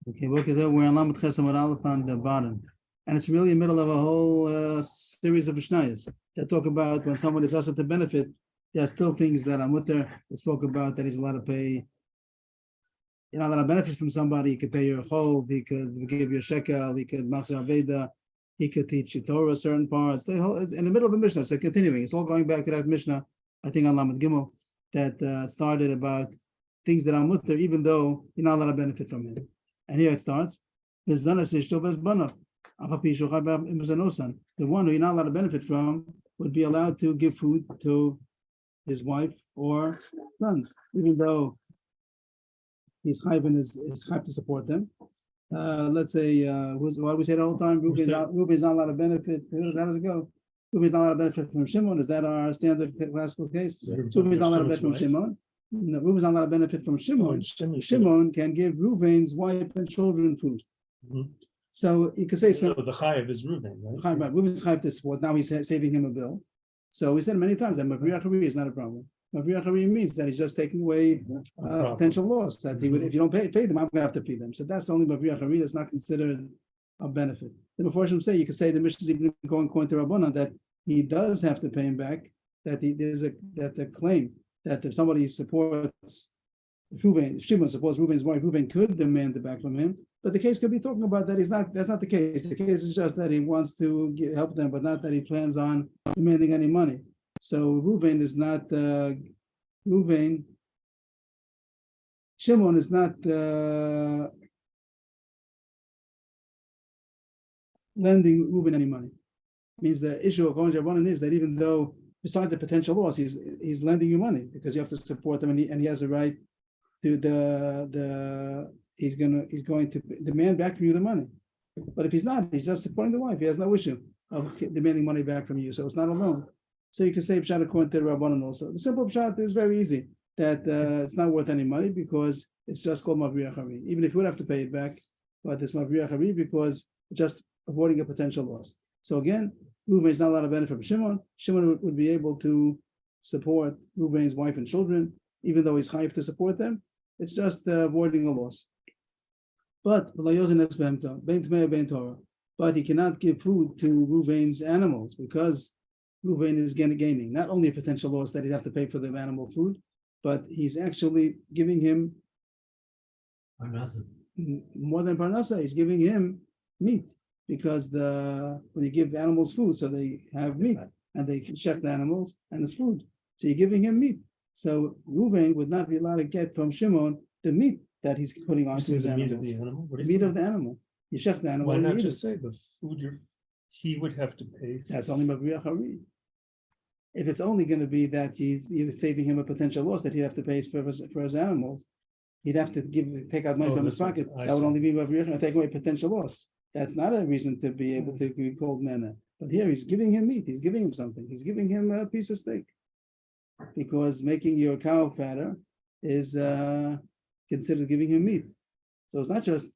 Okay, we're on Lamed Chesed Amud Aleph on the bottom, and it's really in the middle of a whole series of Mishnayos that talk about when someone is asked to benefit. There are still things that are mutter that spoke about that he's allowed to pay. You're not allowed to benefit from somebody. He could pay you a chov, he could give you a shekel, he could machzor aveda, he could teach you Torah certain parts. The whole, in the middle of a Mishnah, so continuing. It's all going back to that Mishnah, I think on Lamed Gimel, that started about things that are mutter, even though you're not allowed to benefit from it. And here it starts. The one who you're not allowed to benefit from would be allowed to give food to his wife or sons, even though he's chayv and is chayv to support them. Let's say, why we say the whole time, Ruben's not allowed to benefit. How does it go? Ruben's not allowed to benefit from Shimon. Is that our standard classical case? Ruben's not allowed to benefit from Shimon. No, Reuben's not allowed to benefit from Shimon. Shimon can give Reuben's wife and children food. Mm-hmm. So you could say so. The chayiv is Reuben, right? Right. Reuben's chayiv to support. Now he's saving him a bill. So we said many times that Mavriach Hari is not a problem. Mavriach Hari means that he's just taking away potential loss. That he would, if you don't pay them, I'm going to have to feed them. So that's the only Mavriach Hari that's not considered a benefit. The Meforshim say you could say the Mishnah is even going to Rabbanan that he does have to pay him back. That the claim that if somebody supports Reuben, if Shimon supports Reuben's wife, Reuben could demand it back from him. But the case could be talking about that that's not the case. The case is just that he wants to help them, but not that he plans on demanding any money. So Reuben is not Shimon is not lending Reuben any money. Means the issue of going to Rabbanan is that even though besides the potential loss, he's lending you money because you have to support them, and he has a right to he's going to demand back from you the money. But if he's not, he's just supporting the wife. He has no issue of demanding money back from you, so it's not a loan. So you can say pshat according to the Rabbanan also. The simple pshat is very easy that it's not worth any money because it's just called Mavriach Hari. Even if you would have to pay it back, but it's Mavriach Hari because it's just avoiding a potential loss. So again, Reuben is not allowed to benefit from Shimon. Shimon would be able to support Reuben's wife and children, even though he's chayv to support them. It's just avoiding a loss. But he cannot give food to Reuben's animals because Reuben is gaining not only a potential loss that he'd have to pay for the animal food, but he's actually giving him more than parnasa. He's giving him meat. Because when you give animals food, so they have meat and they can check the animals and it's food. So you're giving him meat. So Reuben would not be allowed to get from Shimon the meat that he's putting onto his animals. Meat of the animal? The meat of the animal. You check the animal. Why not just say the food he would have to pay? That's only Mavriach Hari. If it's only going to be that you're saving him a potential loss that he'd have to pay for his animals, he'd have to take out money from his pocket. That would only be Mavriach Hari, take away potential loss. That's not a reason to be able to be called nana. But here he's giving him meat. He's giving him something. He's giving him a piece of steak. Because making your cow fatter is considered giving him meat. So it's not just,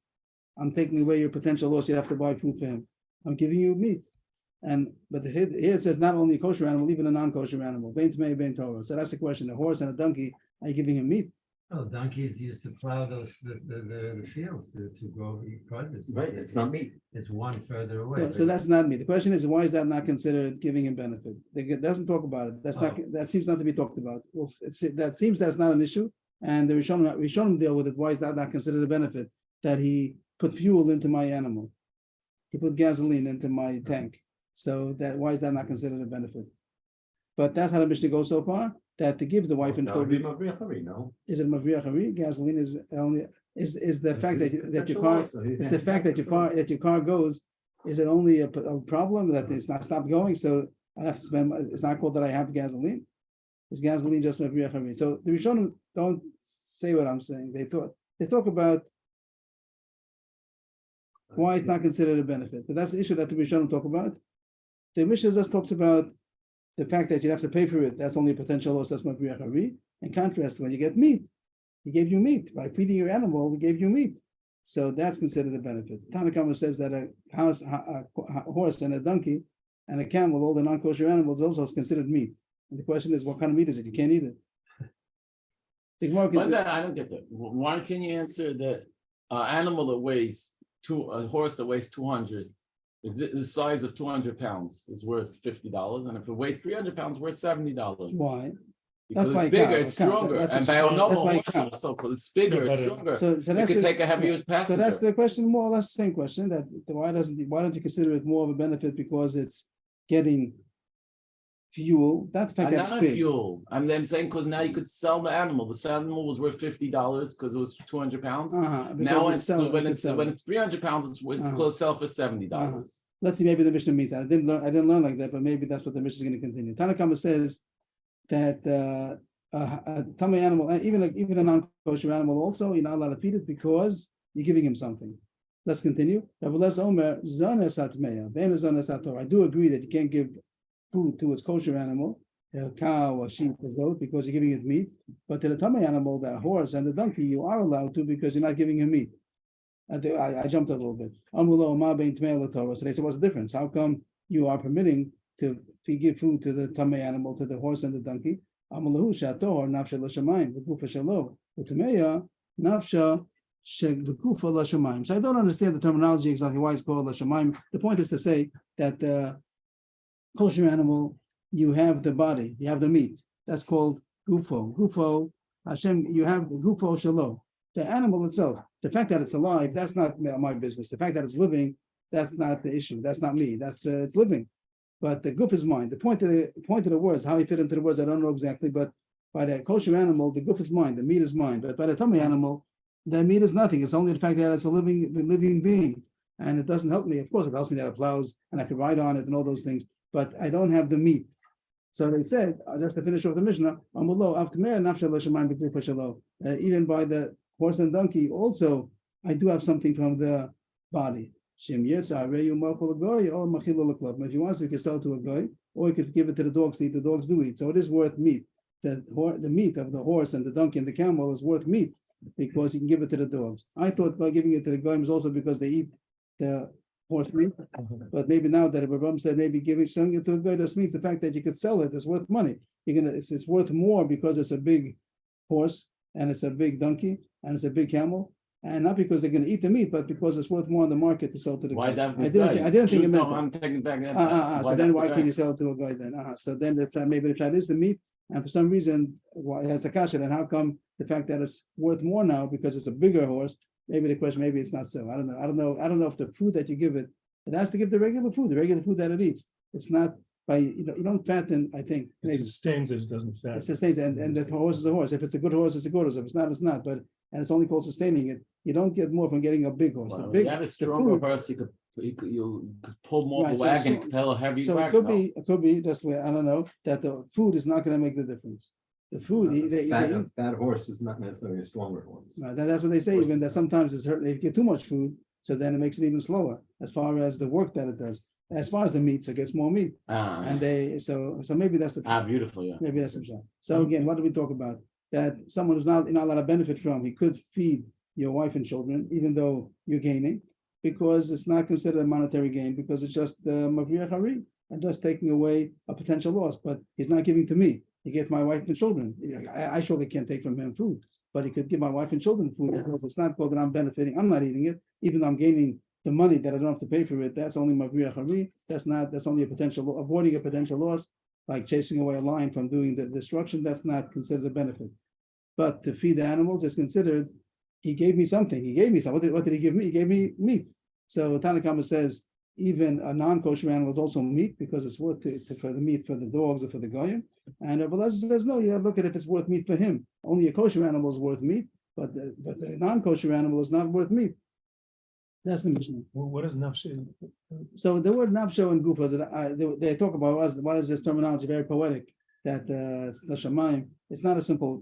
I'm taking away your potential loss, you have to buy food for him. I'm giving you meat. But here it says not only a kosher animal, even a non-kosher animal. Bein Tmei, Bein Torah. So that's the question. A horse and a donkey, are you giving him meat? Oh, donkeys used to plow the fields to grow produce. Right, it's not meat. It's one further away. So that's not meat. The question is, why is that not considered giving him benefit? It doesn't talk about it. That seems not to be talked about. Well, that seems that's not an issue, and the Rishonim deal with it. Why is that not considered a benefit? That he put fuel into my animal, he put gasoline into my tank. So why is that not considered a benefit? But that's how the Mishnah goes so far. That to give the wife and children, no? Is it Mavriach Hari? Gasoline is only is the fact that your car is the fact that your car goes. Is it only a problem that it's not stopped going? So I have to spend. It's not called that I have gasoline. Is gasoline just Mavriach Hari? So the Rishonim don't say what I'm saying. They talk about why it's not considered a benefit. But that's the issue that the Rishonim talk about. The Mishnah just talks about the fact that you have to pay for it, that's only a potential loss, that's Mavriach Hari. In contrast, when you get meat, he gave you meat. By feeding your animal, we gave you meat. So that's considered a benefit. Tanakama says that a horse and a donkey and a camel, all the non-kosher animals, also is considered meat. And the question is, what kind of meat is it? You can't eat it. I don't get that. Why can you answer that animal that weighs a horse that weighs 200 is the size of 200 pounds is worth $50, and if it weighs 300 pounds, worth $70. Why? Because why it's it bigger, counts. it's It counts. stronger, That's and a by a strong- normal that's why it horse counts. also, 'cause it's bigger, Yeah, it's but, stronger. So It that's could the- take a heavier So passenger. that's the question, more or less the same question, that why don't you consider it more of a benefit because it's getting fuel, that fact And that not it's big. fuel. I'm saying because now you could sell the animal. The animal was worth $50 because it was 200 pounds. Because Now you it's sell it, when you it's sell when it. it's 300 pounds, it's Uh-huh. close sell for $70. Let's see, maybe the Mishnah means that. I didn't learn like that, but maybe that's what the Mishnah is going to continue. Tanakama says that a tummy animal, even a non-kosher animal, also you're not allowed to feed it because you're giving him something. Let's continue. I do agree that you can't give food to its kosher animal, a cow, or sheep, or goat, because you're giving it meat. But to the tummy animal, the horse and the donkey, you are allowed to because you're not giving him meat. I jumped a little bit. So they said, what's the difference? How come you are permitting to give food to the tummy animal, to the horse and the donkey? So I don't understand the terminology exactly why it's called Lashamayim. The point is to say that the kosher animal, you have the body, you have the meat. That's called gufo. Gufo, Hashem, you have the gufo shalo. The animal itself, the fact that it's alive, that's not my business. The fact that it's living, that's not the issue. That's not me. That's it's living. But the goof is mine. The point of the words, how he fit into the words, I don't know exactly. But by the kosher animal, the goof is mine. The meat is mine. But by the tummy animal, the meat is nothing. It's only the fact that it's a living being, and it doesn't help me. Of course, it helps me that it plows and I can ride on it and all those things. But I don't have the meat. So they said, just to finish off the Mishnah, even by the horse and donkey, also, I do have something from the body. If he wants, he can sell it to a guy, or he could give it to the dogs to eat. The dogs do eat. So it is worth meat. The meat of the horse and the donkey and the camel is worth meat because he can give it to the dogs. I thought by giving it to the guy was also because they eat the horse meat. But maybe now that Abraham said maybe selling it to a guy, this means the fact that you could sell it is worth money. It's worth more because it's a big horse and it's a big donkey and it's a big camel, and not because they're going to eat the meat, but because it's worth more on the market to sell to the guy. I didn't think it meant that. I'm taking back that. So then why can you sell it to a guy then? So then maybe the fact is the meat, and for some reason that's a kasha. Then how come the fact that it's worth more now because it's a bigger horse? Maybe the question, maybe it's not so. I don't know if the food that you give it has to give the regular food that it eats. It's not by you don't fatten. I think It sustains it, it doesn't it fatten. sustains, and the horse is a horse. If it's a good horse, it's a good horse. If it's not, it's not. But and it's only called sustaining it. You don't get more from getting a big horse. Well, The you have a stronger horse, you could pull more of Right, the so wagon, so- you could pull a heavy So wagon. it could be just where I don't know that the food is not going to make the difference. The food, A fat horse is not necessarily a stronger horse. right, that's what they say. Even that sometimes it's hurt. If you get too much food, so then it makes it even slower as far as the work that it does. As far as the meat, so it gets more meat, and so maybe that's the Beautiful, yeah. maybe that's the shot. So again, what do we talk about? That someone who's not allowed to benefit from, he could feed your wife and children, even though you're gaining, because it's not considered a monetary gain, because it's just mavriach hari, and just taking away a potential loss. But he's not giving to me. He gets my wife and children. I surely can't take from him food, but he could give my wife and children food. It's not called that I'm benefiting. I'm not eating it, even though I'm gaining the money that I don't have to pay for it. That's only mavriach hari. That's only avoiding a potential loss, like chasing away a lion from doing the destruction. That's not considered a benefit. But to feed the animals is considered, he gave me something. What did he give me? He gave me meat. So Tanakama says even a non-kosher animal is also meat because it's worth for the meat for the dogs or for the goyim. And Abelazar says no, you look at if it's worth meat for him. Only a kosher animal is worth meat, but the non-kosher animal is not worth meat. That's the Mishnah. Well, what is nafshe? So the word nafsho and gufa, they talk about what is this terminology, very poetic, that the shamayim, it's not a simple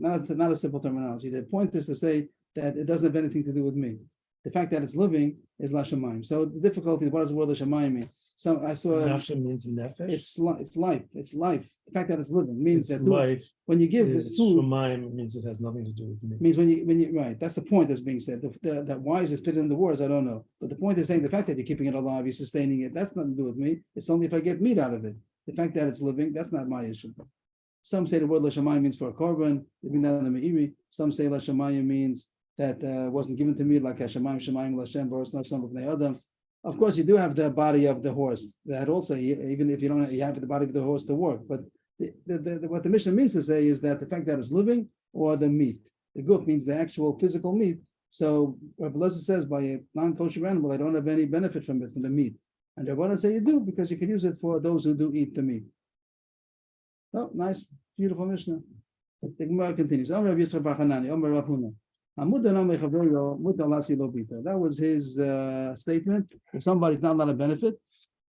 terminology. The point is to say that it doesn't have anything to do with me. The fact that it's living is la shamayim. So the difficulty is, what does the word la shamayim mean? So I saw Nafshe means nefesh. it's life. It's life. The fact that it's living means It's that life. when you give Is food, Shemaim means it has nothing to do with me. means when you right, that's the point that's being said. That why is it fit in the words, I don't know. But the point is saying the fact that you're keeping it alive, you're sustaining it, that's nothing to do with me. It's only if I get meat out of it. The fact that it's living, that's not my issue. Some say the word Lashamayim means for a korban, some say Lashamayim means that wasn't given to me like Hashemayim Shemayim Lashem Boros Nasam B'nei Adam. Of course, you do have the body of the horse. That also, even if you don't, you have the body of the horse to work. But what the Mishnah means to say is that the fact that it's living or the meat, the guf means the actual physical meat. So Rabbi Lezer says by a non-kosher animal, I don't have any benefit from it, from the meat. And Rabbanan say you do because you can use it for those who do eat the meat. Oh, nice, beautiful Mishnah. The Gemara continues. That was his statement. If somebody's not allowed to benefit,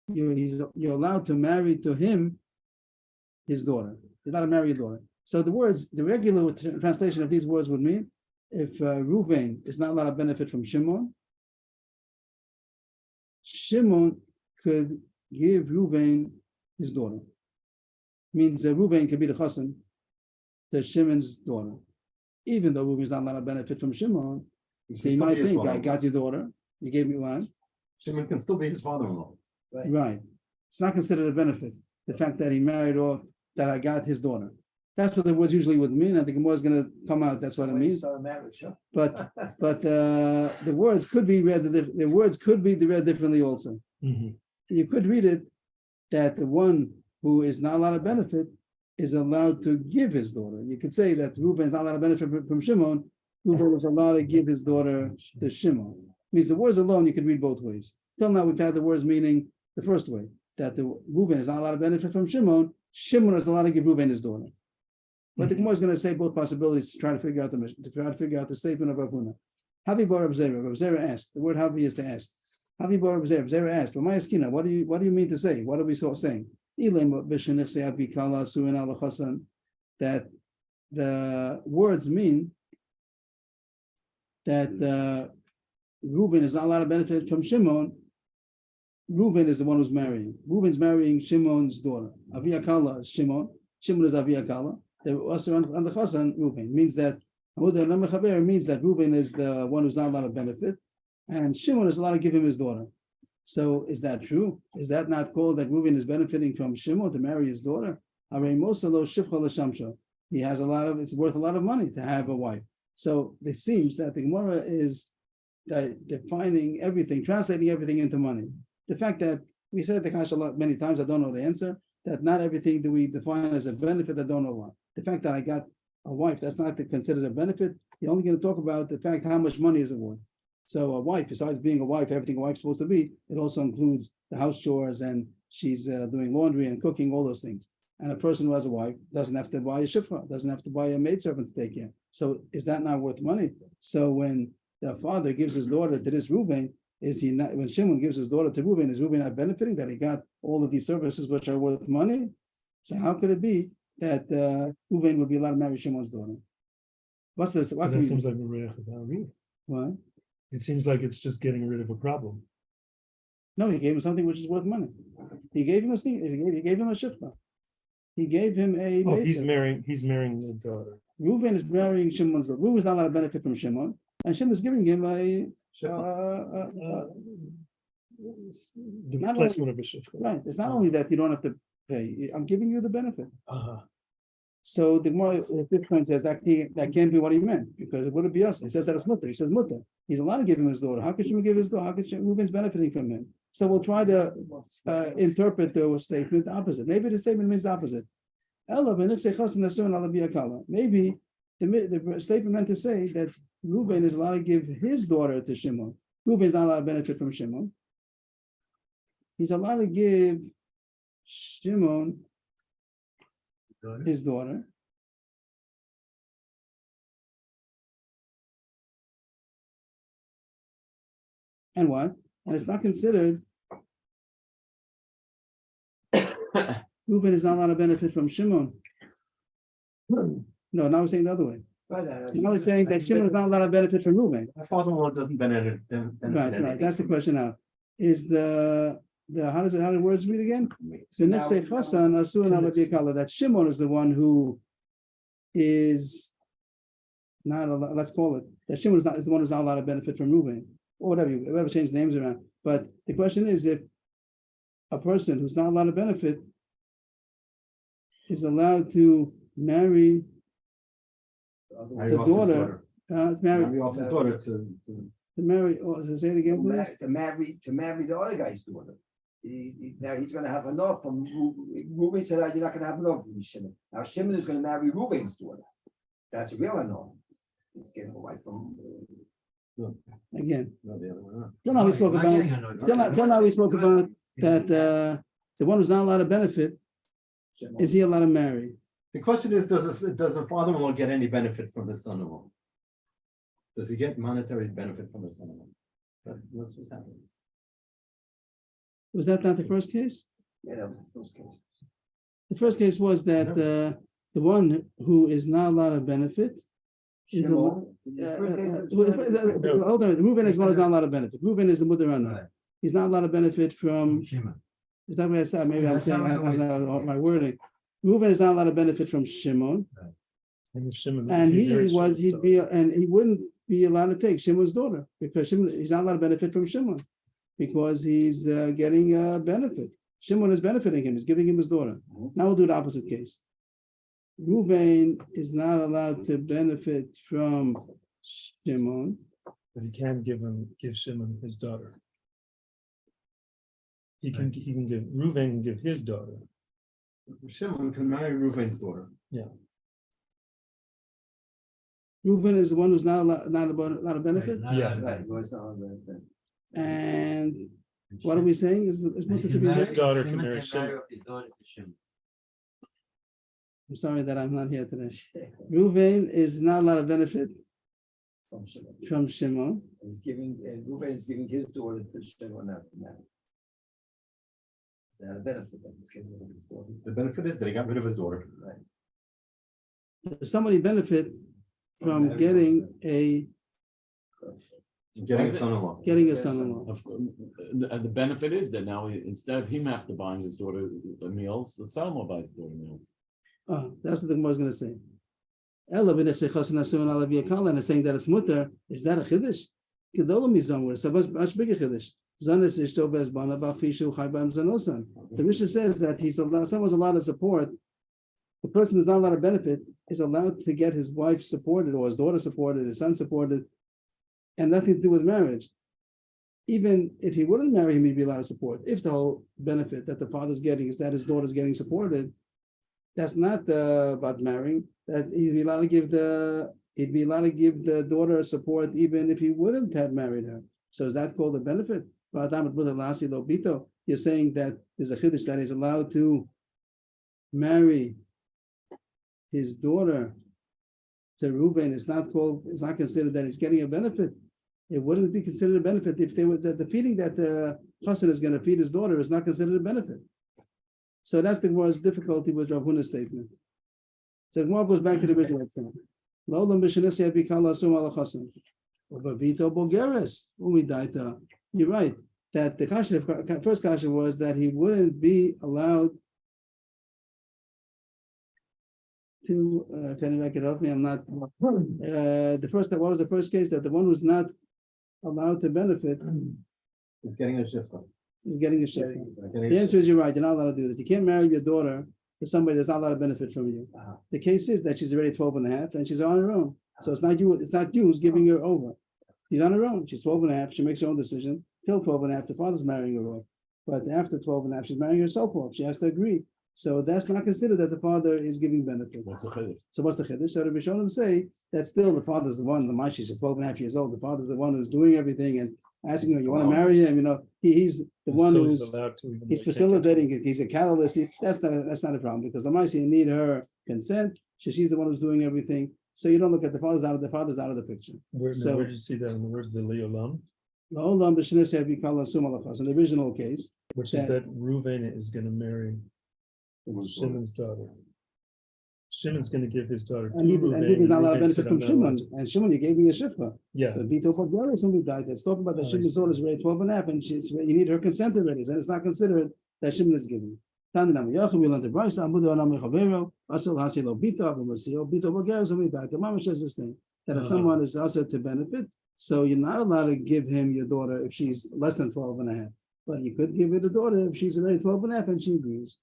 you're allowed to marry to him his daughter. You're not to marry your daughter. So the words, the regular translation of these words would mean, if Reuven is not allowed to benefit from Shimon, Shimon could give Reuven his daughter. Means that Reuven could be the chassan to Shimon's daughter. Even though Reuven is not allowed to benefit from Shimon, so you might think, I got your daughter, you gave me one. Shimon can still be his father-in-law. Right. It's not considered a benefit. The fact that he married off, that I got his daughter. That's what the words usually would mean. I think the more is going to come out. That's what it means. But the words could be read. The words could be read differently also. Mm-hmm. You could read it that the one who is not allowed to benefit is allowed to give his daughter. You could say that Reuben is not allowed to benefit from Shimon. Reuben was allowed to give his daughter to Shimon. Means the words alone you could read both ways. Till now we've had the words meaning the first way, that the Reuben is not allowed to benefit from Shimon. Shimon is allowed to give Reuben his daughter. But the Gemara is going to say both possibilities to try to figure out the statement of Rav Huna. Havi bar Rav Zera. Rav Zera asked. The word Havi is to ask. Havi bar Rav Zera. Rav Zera asked, what do you mean to say? What are we saying? That the words mean that Reuben is not allowed to benefit from Shimon. Reuben is the one who's marrying. Reuben's marrying Shimon's daughter. Aviyakala is Shimon. Shimon is Aviyakala. They were also on the Chassan, Reuben. Means that means that Reuben is the one who's not allowed to benefit, and Shimon is allowed to give him his daughter. So is that true? Is that not called that Reuben is benefiting from Shimon to marry his daughter? He has it's worth a lot of money to have a wife. So it seems that the Gemara is defining everything, translating everything into money. The fact that we said the Kasha many times, I don't know the answer, that not everything do we define as a benefit, I don't know why. The fact that I got a wife, that's not considered a benefit. You're only going to talk about the fact how much money is it worth. So a wife, besides being a wife, everything a wife's supposed to be, it also includes the house chores and she's doing laundry and cooking, all those things. And a person who has a wife doesn't have to buy a shifra, doesn't have to buy a maidservant to take care. So is that not worth money? So when the father gives his daughter to this Reuben, is he not, when Shimon gives his daughter to Reuben, is Reuben not benefiting that he got all of these services which are worth money? So how could it be that Reuben would be allowed to marry Shimon's daughter? What's this? What That seems like a reach of what? It seems like it's just getting rid of a problem. No, he gave him something which is worth money. He gave him a he gave him a shifra. He gave him a. Oh, he's marrying the daughter. Reuben is marrying Shimon's daughter. Reuben is not allowed to benefit from Shimon, and Shimon is giving him The replacement of a shift. right. It's not only that you don't have to pay. I'm giving you the benefit. Uh-huh. So the more difference says that can't be what he meant, because it wouldn't be us. He says that it's mutter. He says mutter. He's allowed to give him his daughter. How could Shimon give his daughter? How could Reuben's benefiting from him? So we'll try to interpret the statement the opposite. Maybe the statement means the opposite. Maybe the statement meant to say that Reuben is allowed to give his daughter to Shimon. Reuben is not allowed to benefit from Shimon. He's allowed to give Shimon his daughter. And what? And it's not considered. Reuben is not allowed to benefit from Shimon. No, now we're saying the other way. Now we're saying that Shimon is not allowed to benefit from Reuben. My father-in-law doesn't benefit. Right. That's the question now. Is the how do words read again? The nefsei chasan asun ala b'yakala. That Shimon is the one who is not allowed, let's call it that Shimon is the one who's not allowed to benefit from Reuben, or whatever, change the names around. But the question is, if a person who's not allowed to benefit is allowed to marry the daughter It's married, Marry off his daughter to. to marry, say it again, please. To marry the other guy's daughter. Now he's gonna have enough from Reuben said, "Oh, you're not gonna have enough from Shimon. Now Shimon is gonna marry Reuben's daughter. That's real enough. He's getting away from. Again, No, the other way around. till now we spoke Not about, getting annoyed. till now we spoke about that, the one who's not allowed to benefit, Shimon. is he allowed to marry? The question is, does the father-in-law get any benefit from his son-in-law? Does he get monetary benefit from his son-in-law? That's what's happening. Was that not the first case? Yeah, that was the first case. The first case was that, the one who is not allowed to benefit. is the one- Shimon. Hold on, Reuben is one who's not allowed to benefit. Reuben is the mother runner. Right. He's not allowed to benefit from, Shimon. is that what I said? Maybe I'm That's saying, how it I don't always- know my wording. Reuben is not allowed to benefit from Shimon, And Shimon. and he'd he wouldn't be allowed to take Shimon's daughter, because Shimon, he's not allowed to benefit from Shimon, because he's getting a benefit. Shimon is benefiting him, he's giving him his daughter. Now we'll do the opposite case. Reuben is not allowed to benefit from Shimon, But he can give Shimon his daughter. He can give, Reuven can give his daughter. Shimon can marry Reuven's daughter. Reuben is the one who's not allowed to benefit, Yeah. Right, it was not on the- and what are we saying is mutter to be His married? daughter can Shimon marry Shimon. off his daughter to Shimon. I'm sorry that I'm not here today. Reuven is not allowed to benefit From Shimon. from Shimon, He's giving, and Reuben is giving his daughter to Shimon not to marry. That benefit that he's giving his daughter. The benefit is that he got rid of his daughter. Right. does somebody benefit from getting a Getting a son-in-law. son-in-law? Of course, the benefit is that now instead of him have to buy his daughter meals, the son-in-law buys his daughter meals. Oh, that's what the Gemara is going to say. Ella b'nechsei chasen asuin ala v'yakala, and it's saying that it's mutter. Is that a chiddush? Gedolah mizamur. It's a much bigger chiddush. Zanis ishto bezbana b'afishu chai b'am zanosan. The Mishnah says that someone's allowed to support. The person who's not allowed to benefit is allowed to get his wife supported, or his daughter supported, his son supported, and nothing to do with marriage. Even if he wouldn't marry him, he'd be allowed to support. If the whole benefit that the father's getting is that his daughter's getting supported, that's not about marrying. That he'd be allowed to give the daughter support even if he wouldn't have married her. So is that called a benefit? You're saying that there's a chiddush that he's allowed to marry his daughter to Reuben. It's not considered that he's getting a benefit. It wouldn't be considered a benefit if they were the feeding that the chassan is going to feed his daughter is not considered a benefit. So that's the most difficulty with Rav Huna's statement. So the Gemara goes back to the original example. L'olam b'shenesi abikal asum ala chassan. Ubavito bogeres umidaita. You're right that the first kasha was that he wouldn't be allowed to. If anyone can help me, I'm not. What was the first case? That the one who's not allowed to benefit He's getting a shifta. is getting a shifta. The answer is you're right. You're not allowed to do that. You can't marry your daughter to somebody that's not allowed to benefit from you. The case is that she's already 12 and a half and she's on her own. So it's not you who's giving her over. She's on her own. She's 12 and a half. She makes her own decision. Till 12 and a half, the father's marrying her off. But after 12 and a half, she's marrying herself off. She has to agree. So that's not considered that the father is giving benefit. That's a chiddush. So what's the chiddush? So the Rishonim say that still the father's the one, the man, she's 12 and a half years old. The father's the one who's doing everything and asking her, you want to marry him? You know, he's the one Still who's allowed to, even though he's he can't facilitating it. He's a catalyst. That's not a problem because the Maisi need her consent. She's the one who's doing everything. So you don't look at the father's out of the picture. Where So- did you see that in the words of the Leolam? The whole in the original case, Which is that Reuven is gonna marry Shimon's daughter. Shimon's gonna give his daughter to and he's Reuven. not allowed to Reuven benefit said, from "I'm not allowed Shimon. And Shimon, you gave me a shifra. Yeah, The Bito Pogara, somebody died. It's talking about that Oh, I Shimon's see. daughter is already 12 and a half, and you need her consent already. And it's not considered that Shimon is giving. We learned the Bryce, Amudu Anam Chavero, Asul Hasilo Bito, Amusio, Bito Pogara, somebody died. The mama says this thing that if someone is also to benefit, so you're not allowed to give him your daughter if she's less than 12 and a half. But you could give her the daughter if she's already 12 and a half and she agrees.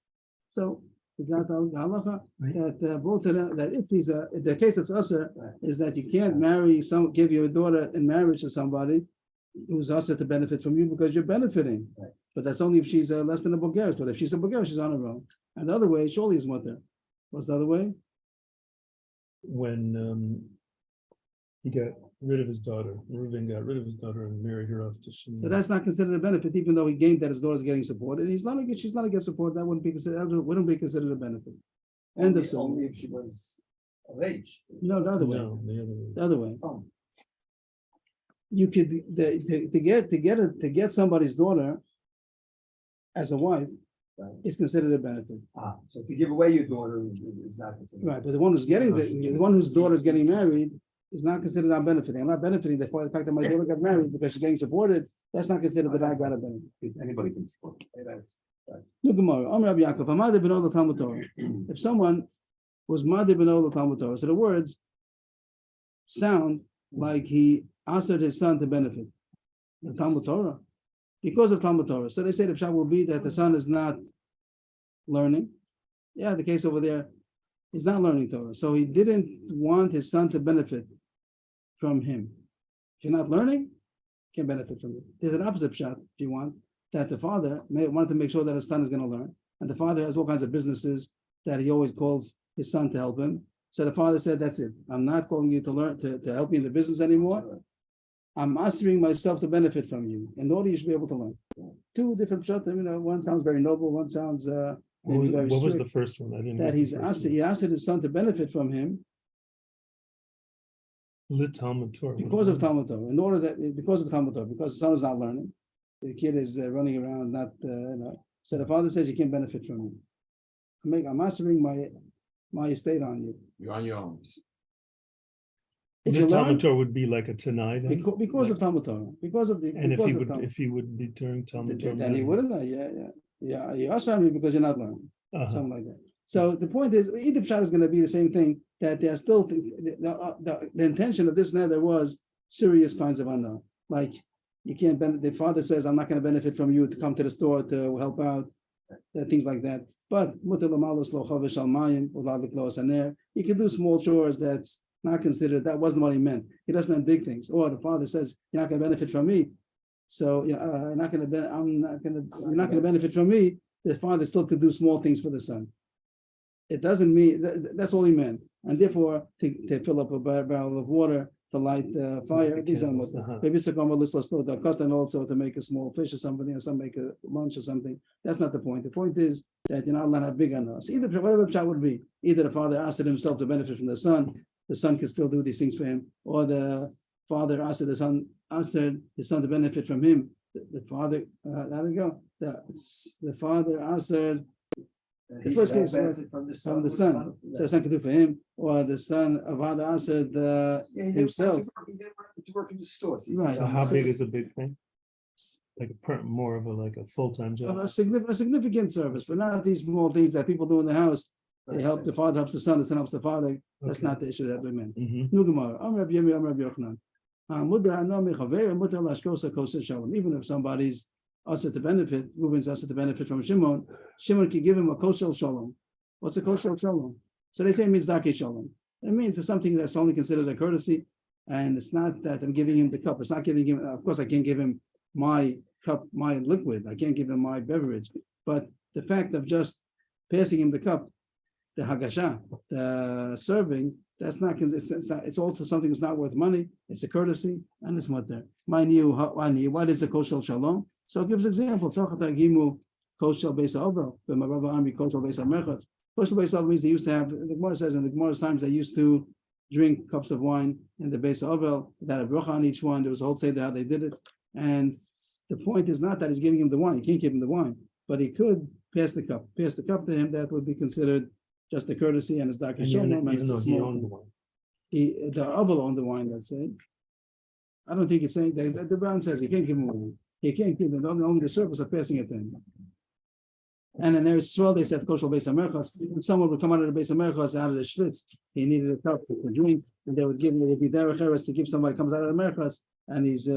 So We got the halacha Right. that both of them, that if he's the case that's usher Right. is that you can't marry give your daughter in marriage to somebody who's usher to benefit from you because you're benefiting. Right. But that's only if she's less than a Bulgarian. But if she's a Bulgarian, she's on her own. And the other way, surely is mother. What's the other way? When he got rid of his daughter, Reuben got rid of his daughter and married her off to Shimon. So that's not considered a benefit, even though he gained that his daughter's getting support. And she's not to get support. That wouldn't be considered a benefit. End of story. Only if she was of age. No, the other way. No, the other way. The other way. Oh, You could to get somebody's daughter as a wife Right. is considered a benefit. so to give away your daughter is not considered. Right, but the one who's getting the one whose daughter is getting married is not considered I'm benefiting. I'm not benefiting the fact that my daughter got married because she's getting supported. That's not considered that I got a benefit. Anybody can support. Look, Gemara, Amar Rabbi Yaakov, Amad ben Ol Talmud Torah. If someone was Mad ben Ol Talmud Torah, so the words sound like he asked his son to benefit the Talmud Torah because of Talmud Torah. So they say the pshat will be that the son is not learning. Yeah, the case over there, he's not learning Torah. So he didn't want his son to benefit from him. If you're not learning, you can't benefit from it. There's an opposite pshat, if you want, that the father wanted to make sure that his son is going to learn. And the father has all kinds of businesses that he always calls his son to help him. So the father said, that's it. I'm not calling you to learn, to help you in the business anymore. I'm asking myself to benefit from you. In order you should be able to learn. Two different pshat, one sounds very noble, one sounds maybe very What was strict. the first one? I didn't. That get the first one. he asked his son to benefit from him Lit Talmud Torah. because of Talmud Torah. In order that because of Talmud Torah, because the son is not learning, the kid is running around, not so the father says you can't benefit from him. I'm mastering my estate on you. You're on your own. If The you Talmud learn, Torah would be like a Tanai then? because of Talmud Torah, because of the And because of Talmud. if he would be during Talmud Torah. Then he wouldn't. Yeah. You also me because you're not learning. Uh-huh. Something like that. So the point is, either pshat is going to be the same thing. That they're still the intention of this nether was serious kinds of unknown. Like you can't. The father says, "I'm not going to benefit from you to come to the store to help out," things like that. But you can do small chores. That's not considered. That wasn't what he meant. He just meant big things. Or the father says, "You're not going to benefit from me." So you're not going to. You're not going to benefit from me. The father still could do small things for the son. It doesn't mean that's all he meant, and therefore to fill up a barrel of water to light fire. These are what Uh-huh. maybe it's a cut and also to make a small fish or something, or some make a lunch or something. That's not the point. The point is that you're not allowed to have big enough. So either whatever pshat would be, either the father asked himself to benefit from the son can still do these things for him, or the father asked his son to benefit from him. The father, there we go. The father answered. The first case was from the son, so the son could do for him, or the son of father answered himself. To work in the stores. Right. So how big is a big thing? Like more of a full-time job. A significant service, but not these small things that people do in the house. They help the father, helps the son helps the father. That's Okay. not the issue that we meant. Mhm. Even if somebody's also to benefit, Reuben's also to benefit from Shimon can give him a kosher shalom. What's a kosher shalom? So they say it means dake shalom. It means it's something that's only considered a courtesy, and it's not that I'm giving him the cup. It's not giving him. Of course, I can't give him my cup, my liquid. I can't give him my beverage. But the fact of just passing him the cup, the hagasha, the serving, that's not. It's also something that's not worth money. It's a courtesy, and it's what there. Why is a kosher shalom? So it gives examples. Kosher beis ovel, the Marava army kosher beis merchas. Kosher beis ovel means they used to have. The Gemara says in the Gemara's times they used to drink cups of wine in the beis ovel. That a bracha on each one. There was a whole seder how they did it. And the point is not that he's giving him the wine. He can't give him the wine, but he could pass the cup to him. That would be considered just a courtesy, and it's dake shalom. Even though he owned the wine. The ovel owned the wine. Let's say. I don't think it's saying that the Brown says he can't give him wine. He can't give it, only the service of passing it to him. And in Eretz Yisrael, they said kosher beis merchas. Someone would come out of the beis merchas out of the schwitz. He needed a cup to drink, and they would give him. It would be derech eretz to give somebody comes out of the merchas and he's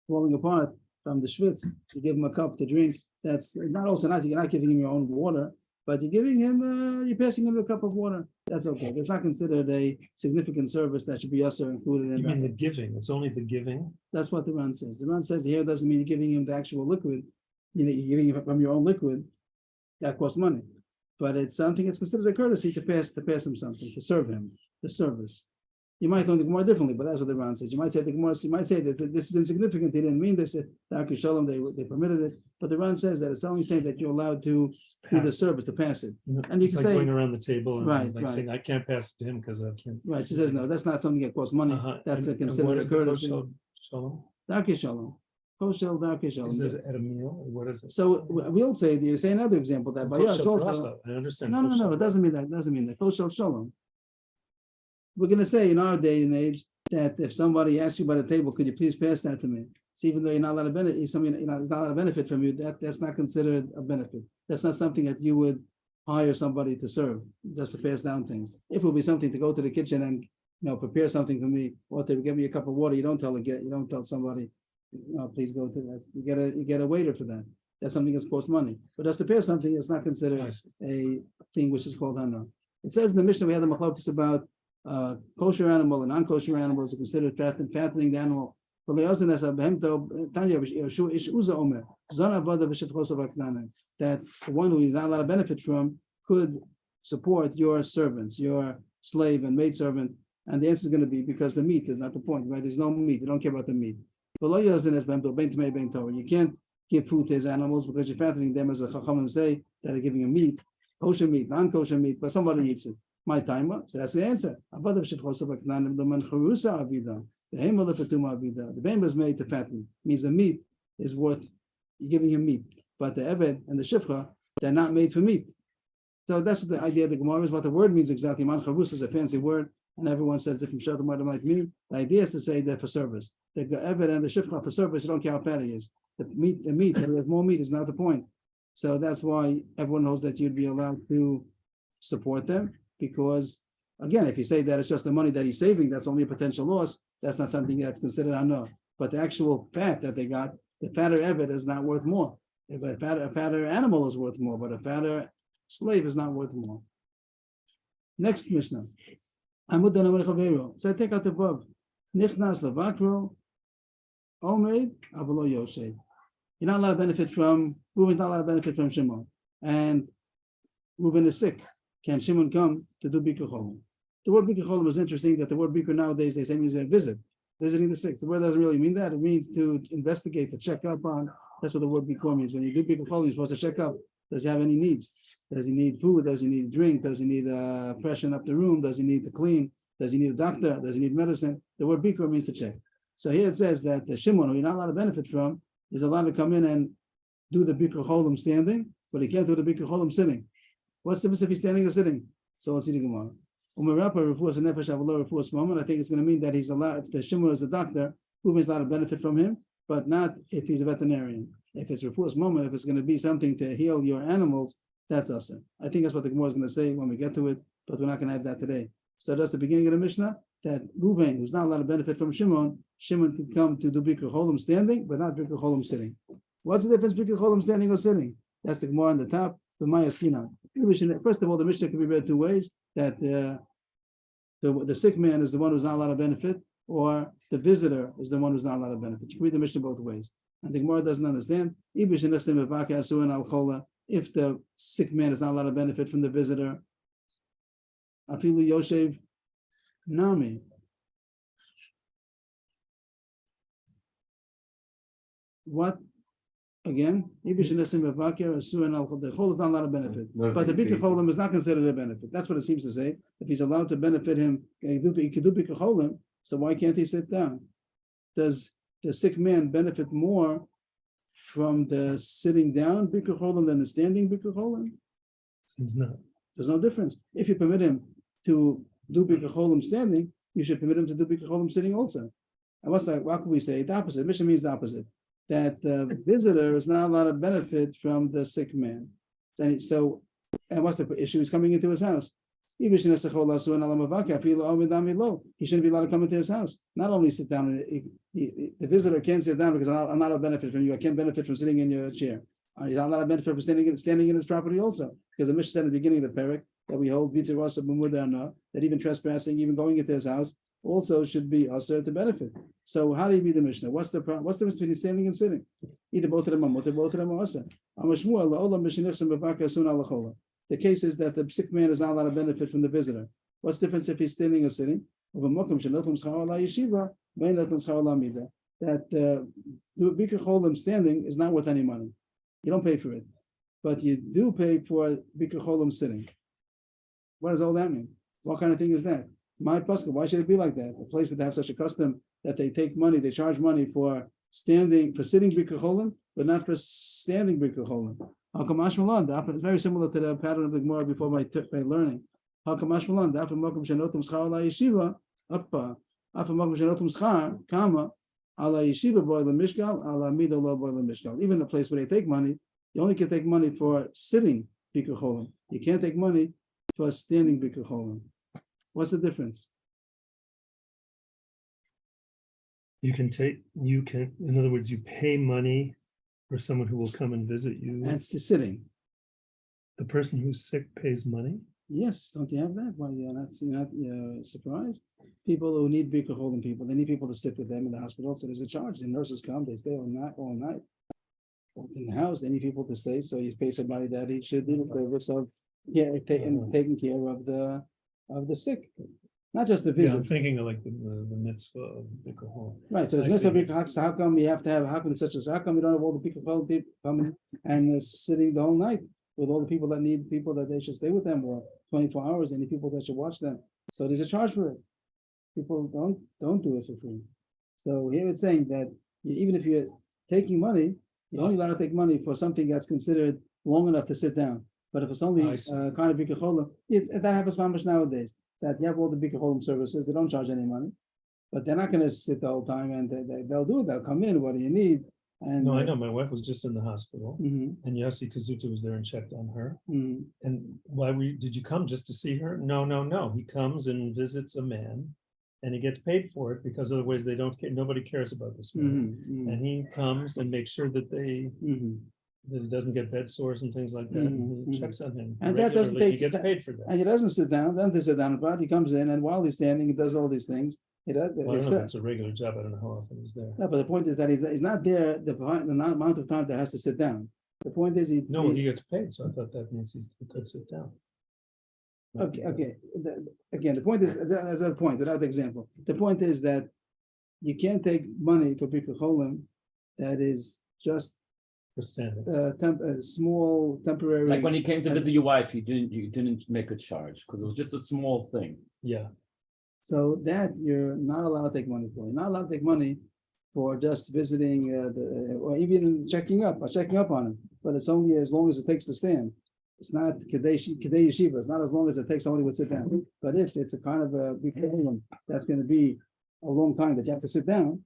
falling apart from the schwitz. You give him a cup to drink. That's not also not. You're not giving him your own water. but you're giving him, you're passing him a cup of water. That's okay. It's not considered a significant service that should be also included You in mean the that. giving? It's only the giving? That's what the Ran says. The Ran says here doesn't mean you're giving him the actual liquid. You're giving him from your own liquid. That costs money. But it's something it's considered a courtesy to pass him something, to serve him, the service. You might learn the Gemara differently, but that's what the Ran says. You might say that this is insignificant. They didn't mean this. Dr. Shalom, they permitted it. But the Ran says that it's only saying that you're allowed to do the service, to pass it. And you It's can like say, going around the table and Right, like right. saying, I can't pass it to him because I can't. right, she says, no, that's not something that costs money. That's And what considered a is the courtesy. kosher shalom? Dr. Shalom. Kosher, Dr. Is Shalom. it at a meal? Or what is it? So we'll say, you say another example that by us Kosher also. bracha, I understand. No, kosher it doesn't mean that. It doesn't mean that. Kosher shalom. We're going to say in our day and age that if somebody asks you by the table, could you please pass that to me? So even though you're not allowed to benefit, there's not allowed to benefit from you. That's not considered a benefit. That's not something that you would hire somebody to serve, just to pass down things. If it would be something to go to the kitchen and prepare something for me, or to give me a cup of water, you don't tell somebody, please go to that. You get a waiter for that. That's something that's cost money. But just to pay something, it's not considered I see. a thing which is called hana. It says in the Mishnah we had the machlokas about kosher animal and non-kosher animals are considered fattening the animal. That the one who is not allowed to benefit from could support your servants, your slave and maidservant. And the answer is going to be because the meat is not the point, right? There's no meat. You don't care about the meat. You can't give food to his animals because you're fattening them, as the Chachamim say, that are giving him meat, kosher meat, non-kosher meat, but somebody eats it. My timer. So that's the answer. The behem is made to fatten. Means the meat is worth, you're giving him meat. But the eved and the shifcha, they're not made for meat. So that's what the idea of the Gemara is. What the word means exactly. Man charus is a fancy word, and everyone says different shot like me. The idea is to say that for service. The eved and the shifcha for service, you don't care how fat he is. The meat, if there's more meat is not the point. So that's why everyone knows that you'd be allowed to support them, because again, if you say that it's just the money that he's saving, that's only a potential loss. That's not something that's considered hana. But the actual fat that they got, the fatter eved is not worth more. If a fatter animal is worth more, but a fatter slave is not worth more. Next Mishnah. So I take out the above. Nichnas levakro, omed avolo yoshev. You're not allowed to benefit from, Reuben's not allowed to benefit from Shimon. And Reuben is sick. Can Shimon come to do Bikur Cholim? The word Bikur Cholim is interesting, that the word Bikur nowadays, they say means a visit, visiting the sick. The word doesn't really mean that. It means to investigate, to check up on. That's what the word Bikur means. When you do Bikur Cholim, you're supposed to check up. Does he have any needs? Does he need food? Does he need drink? Does he need freshen up the room? Does he need to clean? Does he need a doctor? Does he need medicine? The word Bikur means to check. So here it says that the Shimon, who you're not allowed to benefit from, is allowed to come in and do the Bikur Cholim standing, but he can't do the Bikur Cholim sitting. What's the difference if he's standing or sitting? So let's see the Gemara. I think it's going to mean that he's allowed, if the Shimon is a doctor, Reuben's allowed to benefit from him, but not if he's a veterinarian. If it's refuah's moment, if it's going to be something to heal your animals, that's us. I think that's what the Gemara is going to say when we get to it, but we're not going to have that today. So that's the beginning of the Mishnah, that Reuben, who's not allowed to benefit from Shimon could come to do Bikur Cholim standing, but not Bikur Cholim sitting. What's the difference Bikur Cholim standing or sitting? That's the Gemara on the top. First of all, the Mishnah can be read two ways, that the sick man is the one who's not allowed to benefit, or the visitor is the one who's not allowed to benefit. You can read the Mishnah both ways. And the Gemara doesn't understand. If the sick man is not allowed to benefit from the visitor, Afilu Yoshev Nami. What? Again, the chol is not allowed to benefit, but the Bikur Cholim is not considered a benefit. That's what it seems to say. If he's allowed to benefit him, he could do Bikur Cholim, so why can't he sit down? Does the sick man benefit more from the sitting down Bikur Cholim than the standing Bikur Cholim? Seems not. There's no difference. If you permit him to do Bikur Cholim standing, you should permit him to do Bikur Cholim sitting also. And what can we say? The opposite. Mishnah means the opposite. That the visitor is not allowed to benefit from the sick man. And what's the issue? He's coming into his house. He shouldn't be allowed to come into his house. Not only sit down, the visitor can't sit down because I'm not allowed to benefit from you. I can't benefit from sitting in your chair. He's not allowed to benefit from standing in his property also. because the Mishnah said in the beginning of the parak that we hold Vita Rasa B'mudana, that even trespassing, even going into his house, also should be also to benefit. So how do you read the Mishnah? What's the difference between standing and sitting? Either both of them are mutter, both of them are also. The case is that the sick man is not allowed to benefit from the visitor. What's the difference if he's standing or sitting? That the Bikur Cholim standing is not worth any money. You don't pay for it, but you do pay for Bikur Cholim sitting. What does all that mean? What kind of thing is that? My pascha, why should it be like that? A place would have such a custom that they take money, they charge money for sitting Bikur Cholim, but not for standing Bikur Cholim. How come Ashmalan? It's very similar to the pattern of the Gemara before my learning. How come Ashmalan? Even a place where they take money, you only can take money for sitting Bikur Cholim. You can't take money for standing Bikur Cholim. What's the difference? In other words, you pay money for someone who will come and visit you. And it's sitting. The person who's sick pays money? Yes, don't you have that? Why you're not surprised? People who need Bikur Cholim people, they need people to sit with them in the hospital. So there's a charge. The nurses come, they stay all night. In the house, they need people to stay. So you pay somebody that he should do the service of taking care of the sick. Not just the Yeah, visit. I'm thinking of like the mitzvah of Bikur Cholim. Right, so there's I mitzvah see. Bikur Cholim. So how come you have to have, how come you don't have all the Bikur Cholim people coming and sitting the whole night with all the people that need people that they should stay with them, or 24 hours, they need people that should watch them. So there's a charge for it. People don't do it for free. So here it's saying that even if you're taking money, you're only allowed to take money for something that's considered long enough to sit down. But if it's only I see. kind of Bikur Cholim, that happens so much nowadays. That you have all the Bikur Cholim services, they don't charge any money, but they're not going to sit the whole time, and they'll do it. They'll come in. What do you need? And No, I know. My wife was just in the hospital, Mhm, and Yossi Kazuta was there and checked on her. mhm. And did you come just to see her? No. He comes and visits a man, and he gets paid for it because otherwise they don't care. Nobody cares about this man. And he comes and makes sure that that he doesn't get bed sores and things like that. And he checks on him And that doesn't regularly. He take- gets paid for that. And he doesn't sit down. Doesn't sit down about. He comes in, and while he's standing, he does all these things. He does. Well, I don't know if it's a regular job. I don't know how often he's there. No, but the point is that he's not there the amount of time that has to sit down. The point is he Gets paid, so I thought that means he could sit down. Okay. Again, the point is, that's the point, without example. The point is that you can't take money for Bikur Cholim that is just For standing. small temporary. Like when he came to visit your wife, you didn't make a charge because it was just a small thing. Yeah. So that you're not allowed to take money for. You're not allowed to take money for just visiting or even checking up on him. But it's only as long as it takes to stand. It's not Kedei Yeshiva. It's not as long as it takes somebody to sit down. But if it's a kind of a Bikur Cholim that's going to be a long time that you have to sit down,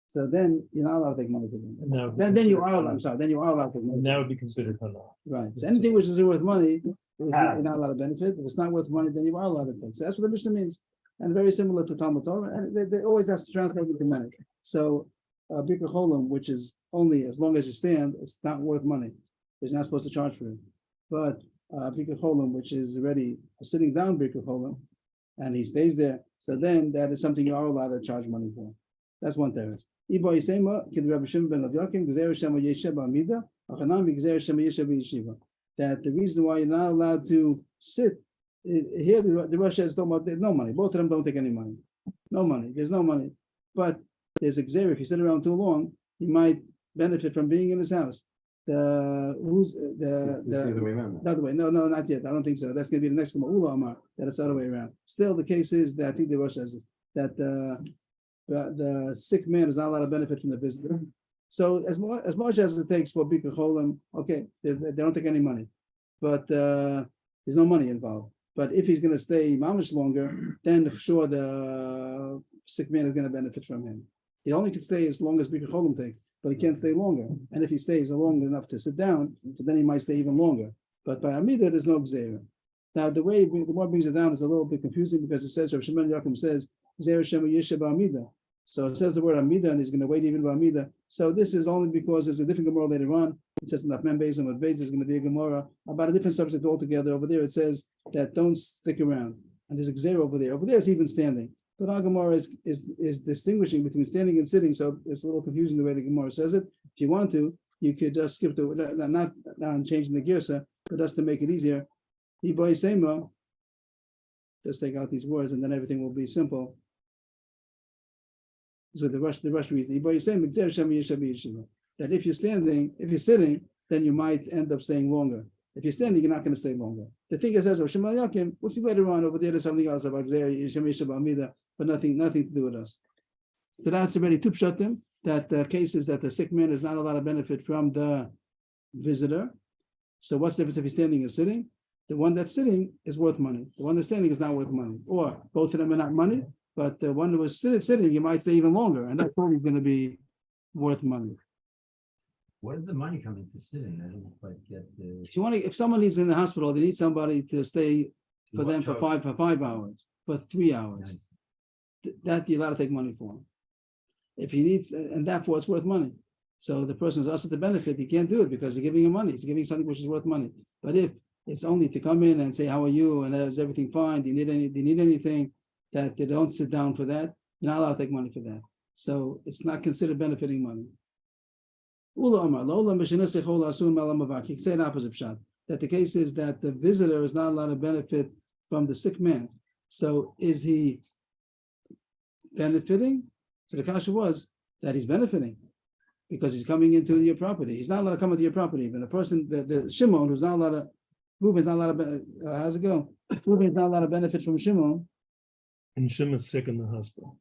so then you're not allowed to take money for them. And that would be Then you considered are allowed. halal. I'm sorry. Then you are allowed to take money. And that would be considered halal. Right. So anything which is worth money, you're not allowed to benefit. If it's not worth money, then you are allowed to take. So that's what the Mishnah means. And very similar to Talmud Torah, and they always have to translate into money. So Bikur Cholim, which is only as long as you stand, it's not worth money. You're not supposed to charge for it. But Bikur Cholim, which is already a sitting down Bikur Cholim, and he stays there, so then that is something you are allowed to charge money for. That's one teretz. That the reason why you're not allowed to sit here, the Russia is talking about there's no money. Both of them don't take any money. No money. There's no money. But there's a gzera. If you sit around too long, you might benefit from being in his house. The other way. No, not yet. I don't think so. That's going to be the next one. Ula Amar. That it's the other way around. Still, the case is that I think the Russia says that the sick man is not allowed to benefit from the visitor. So as much as it takes for Bikur Cholim, okay, they don't take any money, but there's no money involved. But if he's going to stay mamish longer, then for sure the sick man is going to benefit from him. He only can stay as long as Bikur Cholim takes, but he can't stay longer. And if he stays long enough to sit down, so then he might stay even longer. But by Amida, there's no gzera. Now the way the more brings it down is a little bit confusing because it says Rav Shimon Yaakov says Gzera Shema Yesha B'Amida. So it says the word Amida, and he's going to wait even by Amida. So this is only because there's a different Gemara later on. It says in the Mem Beis and with Beis, there's going to be a Gemara about a different subject altogether. Over there, it says that don't stick around. And there's a Gzera over there. Over there, it's even standing. But our Gemara is distinguishing between standing and sitting. So it's a little confusing the way the Gemara says it. If you want to, you could just skip to not changing the girsa, but just to make it easier. Just take out these words, and then everything will be simple. So the Rush reads that if you're sitting, then you might end up staying longer. If you're standing, you're not going to stay longer. The thing is, we'll see later on over there. There's something else about but nothing to do with us. So that's already two pshatim. That the case is that the sick man is not allowed to benefit from the visitor. So what's the difference if he's standing or sitting? The one that's sitting is worth money. The one that's standing is not worth money. Or both of them are not money, but the one who was sitting, you might stay even longer, and that's probably going to be worth money. Where did the money come into sitting? I didn't quite get the. If someone is in the hospital, they need somebody to stay for them for 5 hours, for 3 hours. That you're allowed to take money for. If he needs, and therefore it's worth money. So the person is also to benefit. He can't do it because he's giving him money. He's giving something which is worth money. But if it's only to come in and say, how are you? And is everything fine? Do you need anything? That they don't sit down for that. You're not allowed to take money for that. So it's not considered benefiting money. You can say the opposite shot. That the case is that the visitor is not allowed to benefit from the sick man. So is he benefiting? So the kasha was that he's benefiting because he's coming into your property. He's not allowed to come into your property. Even a person, the Shimon, who's not allowed to, Reuben is not allowed to, how's it go? Reuben is not allowed to benefit from Shimon. And Shimon's sick in the hospital.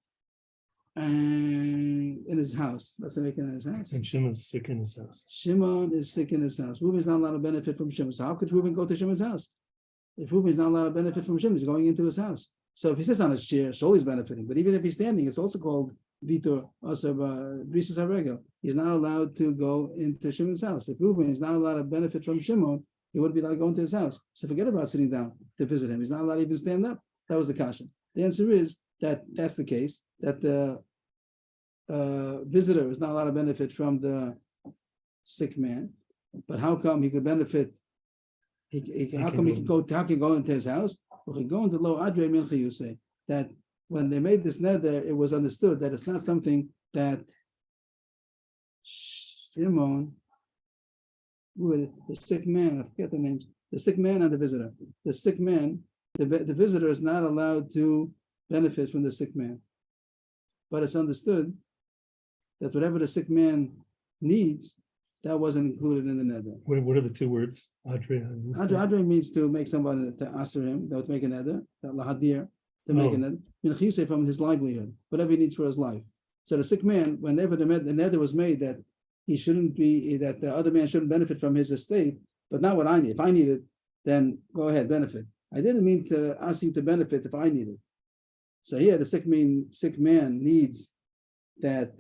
And in his house. That's making in his house. And Shimon's sick in his house. Shimon is sick in his house. Reuben is not allowed to benefit from Shimon. So how could Reuben go to Shimon's house? If Reuben is not allowed to benefit from Shimon, he's going into his house. So if he sits on his chair, surely he's benefiting. But even if he's standing, it's also called Vitor, also Brisis HaRegel. He's not allowed to go into Shimon's house. If Reuben is not allowed to benefit from Shimon, he wouldn't be allowed to go into his house. So forget about sitting down to visit him. He's not allowed to even stand up. That was the kasha. The answer is that that's the case, that the visitor is not allowed to benefit from the sick man. But how come he could benefit? How can go into his house? Well, he go into Lo Adre Milcha, you say that when they made this neder, it was understood that it's not something that Shimon, the sick man, I forget the names, the sick man and the visitor. The sick man, the visitor is not allowed to benefit from the sick man. But it's understood that whatever the sick man needs, that wasn't included in the neder. What are the two words? Adre means to make somebody to answer him, that would make a neder, that lahadir, to make a neder. You say from his livelihood, whatever he needs for his life. So the sick man, whenever the neder was made that he shouldn't be, that the other man shouldn't benefit from his estate, but not what I need. If I need it, then go ahead, benefit. I didn't mean to ask him to benefit if I need it. So here the sick man needs that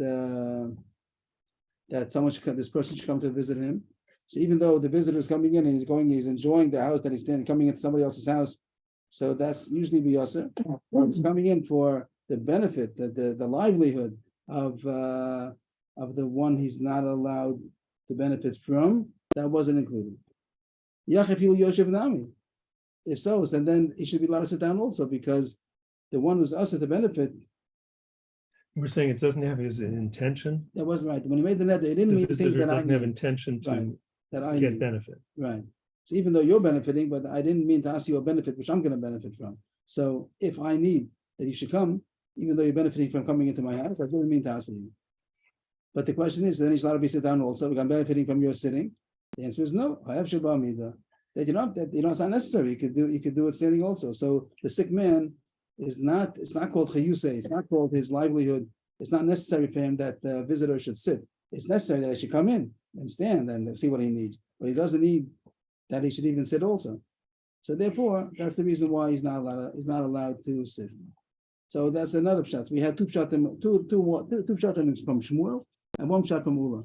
that this person should come to visit him. So even though the visitor is coming in and he's enjoying the house that he's standing, coming into somebody else's house, so that's usually biyasa. He's coming in for the benefit, the livelihood of the one he's not allowed to benefit from. That wasn't included. If so, then he should be allowed to sit down also, because the one who's also to benefit. We're saying it doesn't have his intention. That wasn't right. When he made the neder, it didn't mean things that I doesn't have need. intention to, Right. That I get need. benefit. Right. So even though you're benefiting, but I didn't mean to ask you a benefit which I'm going to benefit from. So if I need that you should come, even though you're benefiting from coming into my house, I didn't mean to ask you. But the question is, then he's allowed to be sit down also. I'm benefiting from your sitting. The answer is no. I have shabbat mida. That it's not necessary. You could do it standing also. So the sick man is not. It's not called chayusei. It's not called his livelihood. It's not necessary for him that the visitor should sit. It's necessary that he should come in and stand and see what he needs. But he doesn't need that he should even sit also. So therefore, that's the reason why he's not allowed to sit. So that's another pshat. We have two pshatim from Shmuel and one pshat from Ula.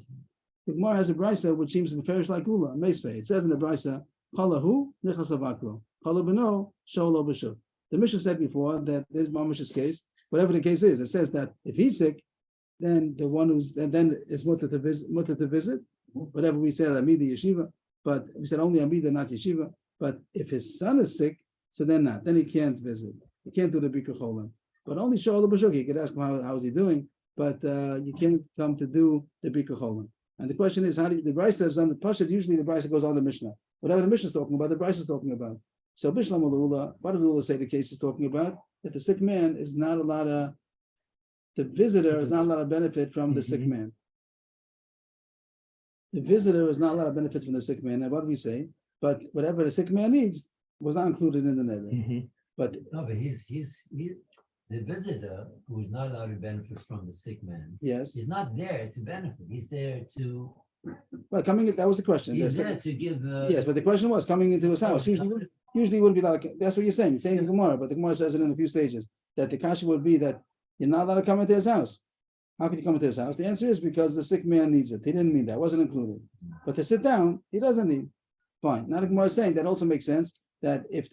The Gemara has a brisa which seems to be fairish like Ula, Meisvei. It says in the brisa, Chalahu nichas lavakro, Chalu beno sholo b'shuk. The Mishnah said before that there's Mamish's case. Whatever the case is, it says that if he's sick, then the one who's, and then it's mutter to visit, whatever we said, Amida Yeshiva, but we said only Amida, not Yeshiva. But if his son is sick, so then not, then he can't visit. He can't do the Bikur Cholim. But only Shaul B'Shuk, you could ask him how's he doing, but you can't come to do the Bikur Cholim. And the question is, how do you, the Bryce says on the Pashat, usually the Bryce goes on the Mishnah. Whatever the Mishnah is talking about, the Bryce is talking about. So Bishlam Ula, what did the Ula say the case is talking about? That the sick man is not allowed to, the visitor is not allowed to benefit from the sick man. The visitor is not allowed to benefit from the sick man. And what do we say? But whatever the sick man needs was not included in the nether. But No, but the visitor who is not allowed to benefit from the sick man, yes, he's not there to benefit. He's there to, well, coming in, that was the question. he's The there sick- to give. Yes, but the question was coming into his house. Usually wouldn't be allowed. That's what you're saying. You're saying the Gemara, but the Gemara says it in a few stages that the kasha would be that you're not allowed to come into his house. How could you come into his house? The answer is because the sick man needs it. He didn't mean that. Wasn't included. But to sit down, he doesn't need. Fine. Now the Gemara is saying that also makes sense that if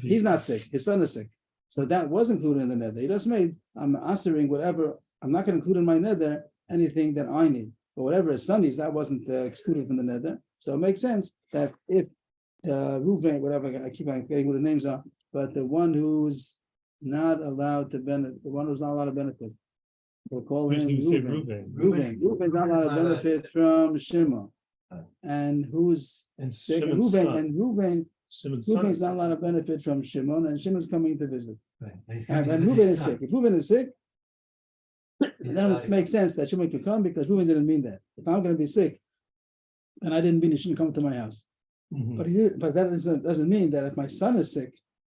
he's not sick, his son is sick. So that was included in the nether. He just made, I'm answering whatever, I'm not going to include in my nether anything that I need. But whatever his son needs, that wasn't excluded from the nether. So it makes sense that if Reuven, whatever, I keep on forgetting what the names are, but the one who's not allowed to benefit, the one who's not allowed to benefit, we'll call him Usually we say Reuven. Reuven. Reuven's not allowed to benefit from Shimon. And who's And sick? And Shimon's Reuven, son. and Reuven, Shimon's son Reuven's is not sick. allowed to benefit from Shimon, and Shimon's coming to visit. Right, and he's And coming to Reuven visit is his sick. son. If Reuven is sick, He's then allowed it makes sense that Shimon could come because Reuven didn't mean that. If I'm going to be sick, then I didn't mean he shouldn't come to my house. Mhm. But he did, but that doesn't mean that if my son is sick,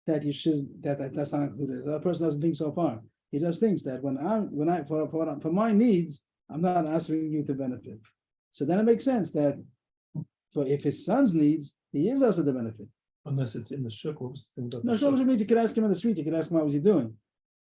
that you should that's not included. That person doesn't think so far. He just thinks that when I for my needs, I'm not asking you to benefit. So then it makes sense that for if his son's needs, he is also the benefit. Unless it's in the shuk, what was the thing about No, the so shuk? it means you could ask him in the street, you could ask him how was he doing.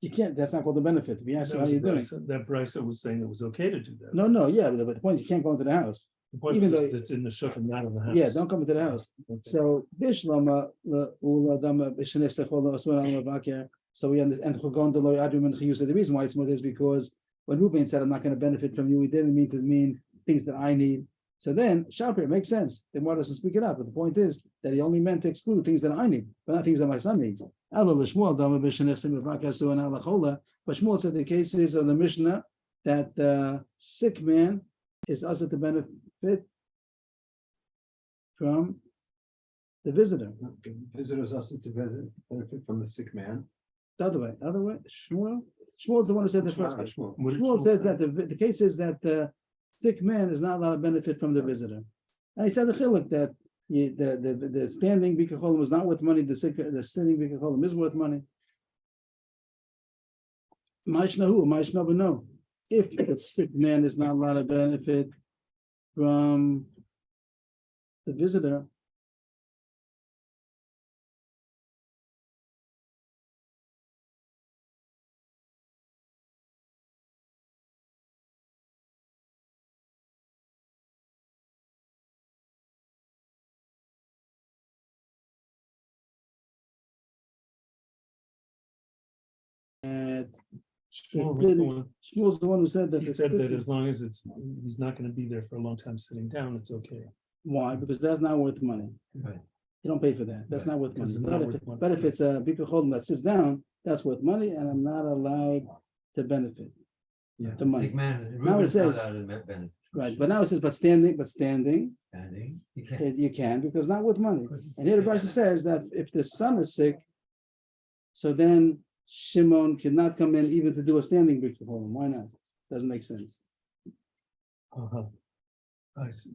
You can't, that's not called the benefit. If you ask him how you doing. That Brysa was saying it was okay to do that. No, yeah, but the point is you can't go into the house. The point even is though- that it's in the shuk and not in the house. Yeah, don't come into the house. Okay. So Bishlama Ula Dama Bishanesachola Aswan Bakir. So we understand the reason why it's more is because when Reuben said I'm not going to benefit from you, he didn't mean things that I need. So then Shapir makes sense. The Gemara doesn't speak it up, but the point is that he only meant to exclude things that I need, but not things that my son needs. But Shmuel said the case is of the Mishnah that the sick man is also to benefit from the visitor. The visitors also to benefit from the sick man. The other way. Shmuel's the one who said the first case. Shmuel. What did Shmuel Shmuel says say? that the case is that the sick man is not allowed to benefit from the visitor. And he said the chiluk that the standing Bikur Cholim was not worth money, the standing Bikur Cholim is worth money. Ma'ishnahu, no. If the sick man is not allowed to benefit from the visitor, and Shmuel's the one who said that. He the said that splitting- as long as he's not going to be there for a long time sitting down, it's okay. Why? Because that's not worth money. Right. You don't pay for that. That's Right. not worth money. Because it's not worth money. But if it's a Bikur Cholim that sits down, that's worth money, and I'm not allowed to benefit. Yeah. The money. Sick man, Now it Reuben's not says- allowed to benefit. Right, but now it says, but standing, Standing, you can't. you can, because not with money. And here the Brisa says that if the son is sick, so then Shimon cannot come in even to do a standing Bikur Cholim. Why not? Doesn't make sense. Uh-huh. I see.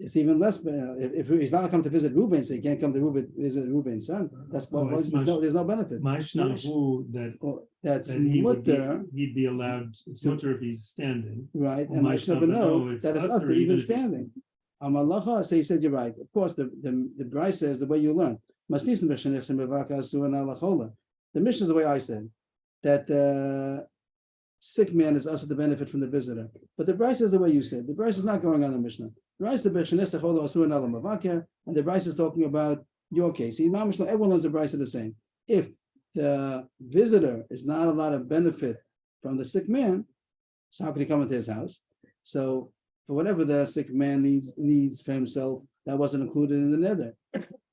It's even less, if he's not come to visit Reuben, so he can't come to visit Reuben's son, that's why Oh, I see. there's no benefit. Ma'ishnahu, that Oh, that's that he would mutter, he'd be allowed, it's mutter if he's standing. right? Oh, And my I should know it's that it's mutter not even even if he's- standing. Amalacha, so he said, you're right. Of course, the Bryce says the way you learn. The Mishnah is the way I said, that sick man is also the benefit from the visitor. But the Bryce is the way you said. The Bryce is not going on the Mishnah. The Bryce and the Bryce is talking about your case. See, everyone learns the Bryce are the same. If the visitor is not allowed to benefit from the sick man, so how can he come into his house? So for whatever the sick man needs for himself, that wasn't included in the nether.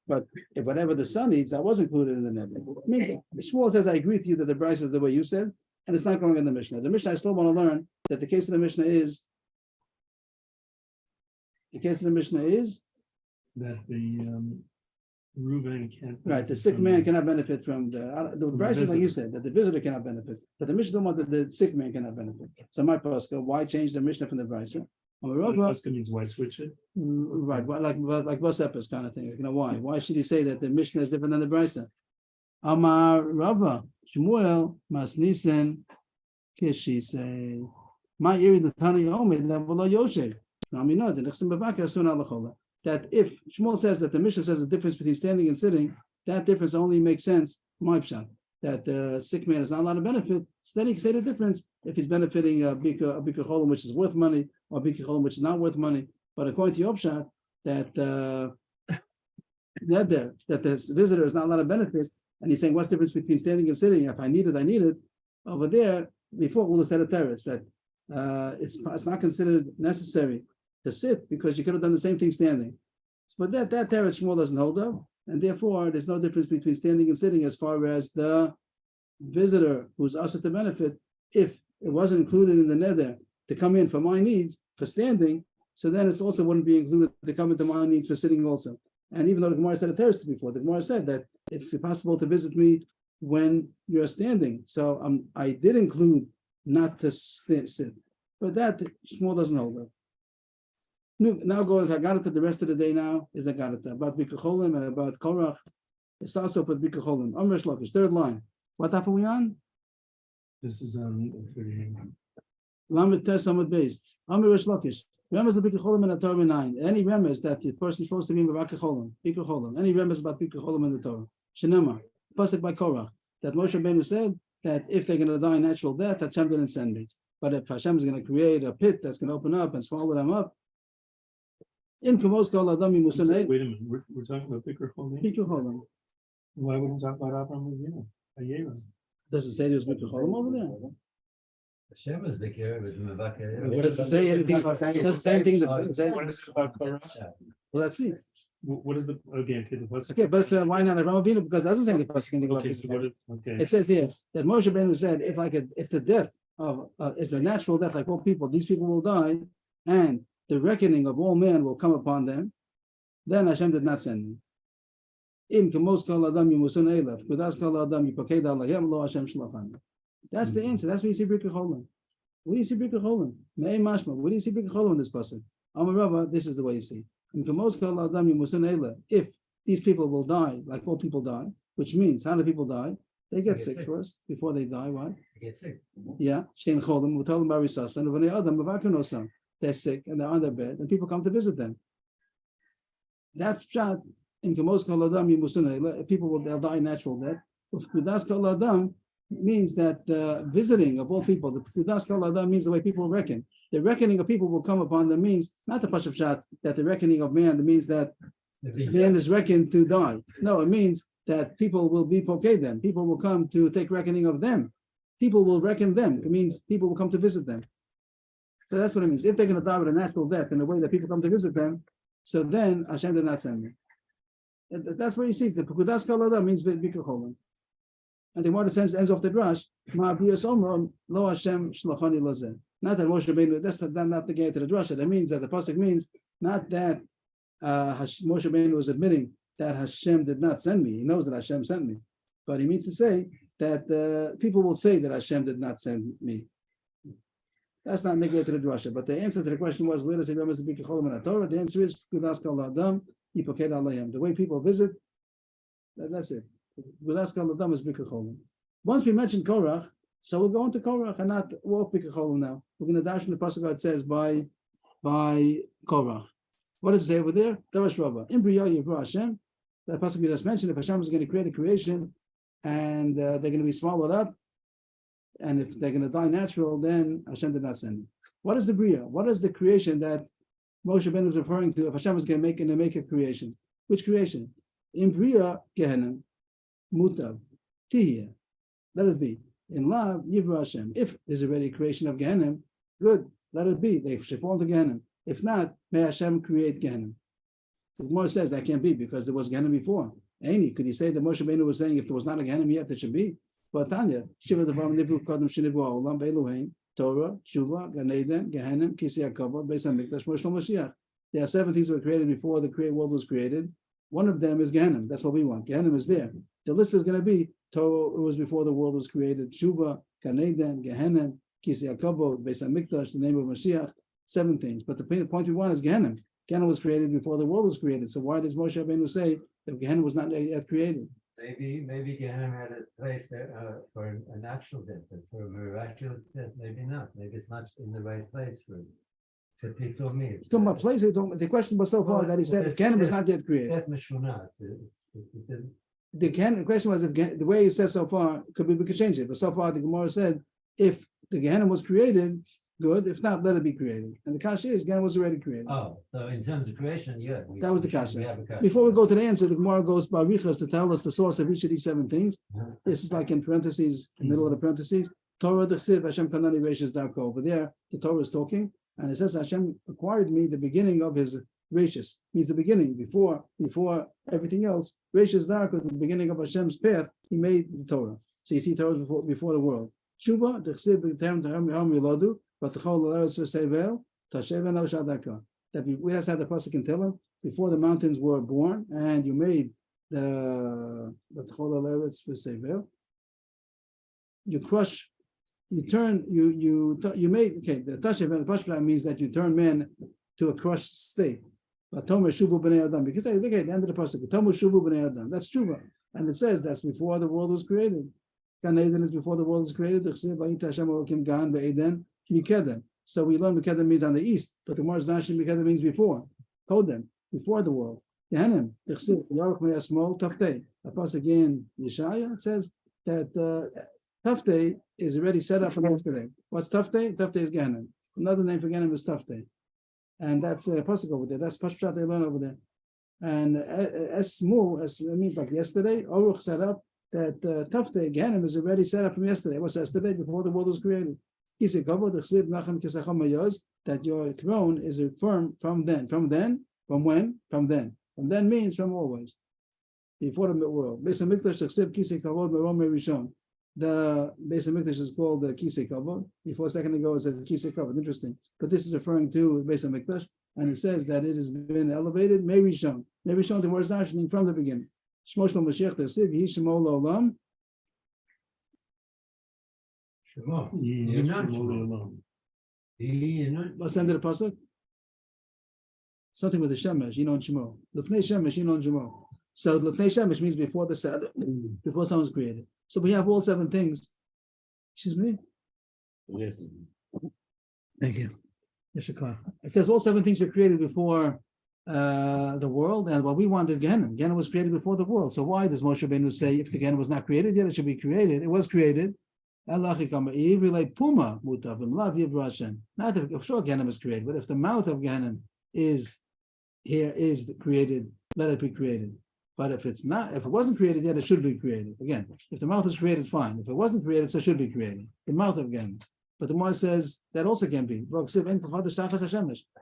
But if whatever the son needs, that was included in the nether. Means Shmuel says, I agree with you that the Bryce is the way you said, and it's not going in the Mishnah. The Mishnah, I still want to learn that the case of the Mishnah is That the Reuven can't. right. The sick man cannot benefit from the Bryce is like you said, that the visitor cannot benefit, but the Mishnah don't want that the sick man cannot benefit. So my pasuk, why change the Mishnah from the Bryce? Pasuk means why switch it? Right, like Vosepis kind of thing. You know why? Why should he say that the Mishnah is different than the Brisa? Amar Rava Shmuel Masnisen Kishi say my iri the Tani Omed Level Yoshe. Now we know the Nechsim Bavakar Sun Alachola. That if Shmuel says that the Mishnah says the difference between standing and sitting, that difference only makes sense. My pshat that the sick man is not allowed to benefit. So then he can say the difference if he's benefiting a bika cholim which is worth money or a bika cholim which is not worth money. But according to your pshat, that the visitor is not allowed to benefit, and he's saying what's the difference between standing and sitting? If I need it, I need it. Over there, before we'll said a terrorist that it's not considered necessary to sit because you could have done the same thing standing. But that terrorist Shmuel doesn't hold up, and therefore there's no difference between standing and sitting as far as the visitor who's also to benefit. If it wasn't included in the nether to come in for my needs for standing, so then it also wouldn't be included to come into my needs for sitting also. And even though the Gemara said a terrorist before, the Gemara said that it's possible to visit me when you're standing. So I did include not to sit, but that Shmuel doesn't hold up. Now go with Hagarata the rest of the day now is Hagarata about Bikucholim and about Korach. It starts off with Bikucholim. Amr Shlokish, third line. What half are we on? This is on 38. Lamed Tes Amud Beis. Amr Shlokish. Remembers the Bikucholim in the Torah 9. Any remembers that the person is supposed to be in Bikucholim. Any remembers about Bikucholim in the Torah. Shenema. Pasuk by Korach. That Moshe Rabbeinu said that if they're going to die a natural death, Hashem didn't send me. But if Hashem is going to create a pit that's going to open up and swallow them up, wait a minute, we're talking about Bikucholim. Why wouldn't we talk about Abraham Avinu? Does it say there's Bikucholim over there? Hashem is Bikir, was Mevakir. What does it say? Anything about saying the same thing that say? What is it about Korach? Well, let's see. What is the okay? The pasuk. Okay, but why not Avraham Avinu? Because it doesn't say the pasuk in the Okay, so what? Okay. It says here that Moshe Rabbeinu said, if the death of is a natural death, like all people, these people will die, and the reckoning of all men will come upon them, then Hashem did not send me. That's the answer. That's where you see Bikucholim. Where do you see Bikucholim? Me'ei mashma. Where do you see Bikucholim in this person? Amar Rava, this is the way you see. If these people will die, like all people die, which means how do people die? They get sick first before they die. Why? They get sick. Yeah. Shein cholim. We told them barisas, and when they are them, they're sick and they're on their bed, and people come to visit them. That's pshat. In kamos kol adam yimusunei. People they'll die natural death. Kudas kol adam means that the visiting of all people. The kudas kol adam means the way people reckon. The reckoning of people will come upon them means not the pashup pshat that the reckoning of man means that man is reckoned to die. No, it means that people will be poked them. People will come to take reckoning of them. People will reckon them. It means people will come to visit them. So that's what it means. If they're going to die with a natural death in the way that people come to visit them, so then Hashem did not send me. That's where you see the Pekudas Kalada means Bikucholim. And the water ends off the drush. Ma'abiyas Omron Lo Hashem Shlachani Lazeh. Not that Moshe Rabbeinu. That's not the gate to the drush. That means that the pasuk means not that Moshe Rabbeinu was admitting that Hashem did not send me. He knows that Hashem sent me, but he means to say that people will say that Hashem did not send me. That's not negative to the drasha. But the answer to the question was, where does it remember the Bikucholim in the Torah? The answer is Kudas Kol Adam Yipoked Alayim. The way people visit, that's it. Kudas Kol Adam is Bikucholim. Once we mentioned Korach, so we'll go into Korach and not walk Bikucholim now. We're going to dash from the pasuk it says by Korach. What does it say over there? Darash Rabbah. In Bria Yivra Hashem. That pasuk we just mentioned. If Hashem is going to create a creation and they're going to be swallowed up, and if they're going to die natural, then Hashem did not send them. What is the Bria? What is the creation that Moshe Rabbeinu was referring to? If Hashem was going to make a creation, which creation? In Bria Gehenim, Mutav, Tihya. Let it be. In love, Yivra Hashem. If there's already a creation of Gehenim, good, let it be. They should fall to Gehenim. If not, may Hashem create Gehenim. The Gemara says that can't be because there was Gehenim before. Any, could he say that Moshe Rabbeinu was saying if there was not a Gehenim yet, there should be? But Tanya, Shiva Devarim Nivru Kodem Shenivu Ha'olam Be'eluheim, Torah, Shuva, Gan Eden, Gehenim, Kisi HaKavod, Beis HaMikdash, Moshe Mashiach. There are 7 things that were created before the world was created. One of them is Gehenim. That's what we want. Gehenim is there. The list is going to be Torah, it was before the world was created. Shuva, Gan Eden, Gehenim, Kisi HaKavod, Beis HaMikdash, the name of Mashiach. 7 things. But the point we want is Gehenim. Gehenim was created before the world was created. So why does Moshe Rabbeinu say that Gehenim was not yet created? Maybe Gehenna had a place there for a natural death, but for a miraculous death, maybe not. Maybe it's not in the right place for it. It's a pitomi. He's talking about place. The question was so far that he said if Gehenim was not yet created. Death mishuna. The question was if the way he says so far could be we could change it, but so far the Gemara said if the Gehenim was created, good. If not, let it be created. And the kasha is Gehenim was already created. Oh, so in terms of creation, yeah. That was the kasha. We have a kasha. Before we go to the answer, the Gemara goes by Richas to tell us the source of each of these 7 things. This is like in parentheses, the middle of the parentheses. Torah d'chsiv Hashem kanani reishis darko. Over there, the Torah is talking, and it says Hashem acquired me the beginning of His reishis. Means the beginning before everything else. Reishis darko, the beginning of Hashem's path. He made the Torah. So you see, Torah is before the world. Shuva d'chsiv b'terem d'hem yiladu. But the whole that we just had the pasuk in Tehillim before the mountains were born, and you made the you crush, you turn, you made the Tashev means that you turn man to a crushed state. But Tomer Shuvu b'nei Adam, because look at the end of the pasuk, Tomer Shuvu b'nei Adam. That's Shuva, and it says that's before the world was created. Gan Eden is before the world was created. So we learn Mekedem means on the east, but the Gemara's Nashim Mekedem means before. Kodem, before the world. Yehanim, small Taftei. A pasuk again, Yeshaya says that Taftei is already set up from yesterday. What's Taftei? Taftei is Gehanim. Another name for Gehanim is Taftei. And that's a pasuk over there. That's Pashprat they learn over there. And Esmu, it means like yesterday, Oruch set up that Taftei, Gehanim is already set up from yesterday. What's yesterday? Before the world was created. That your throne is firm from then. From when? From then. From then means from always. Before the world. The Beis Hamikdash is called the Kisei Kavod. Before a second ago it said Kisei Kavod. Interesting. But this is referring to Beis Hamikdash, and it says that it has been elevated. May Rishon. May Rishon, the word is mentioning from the beginning. Shmo Shlo Mashiach Tesiv Yi Shemo L'Olam. What's the end of the pasuk? Something with the shemesh, Yinon Shemo. Lefnei shemesh, Yinon Shemo. So Lefnei shemesh means before the Sabbath, before someone's created. So we have all 7 things. Excuse me. Yes. Thank you. It says all 7 things were created before the world, and what we want is Gehenna. Gehenna was created before the world. So why does Moshe Rabbeinu say if the Gehenna was not created yet, it should be created? It was created. Not if sure Gehenna is created, but if the mouth of Gehenna is created, let it be created. But if it's not, if it wasn't created yet, it should be created. Again, if the mouth is created, fine. If it wasn't created, so it should be created. The mouth of Gehenna. But the Gemara says that also can be.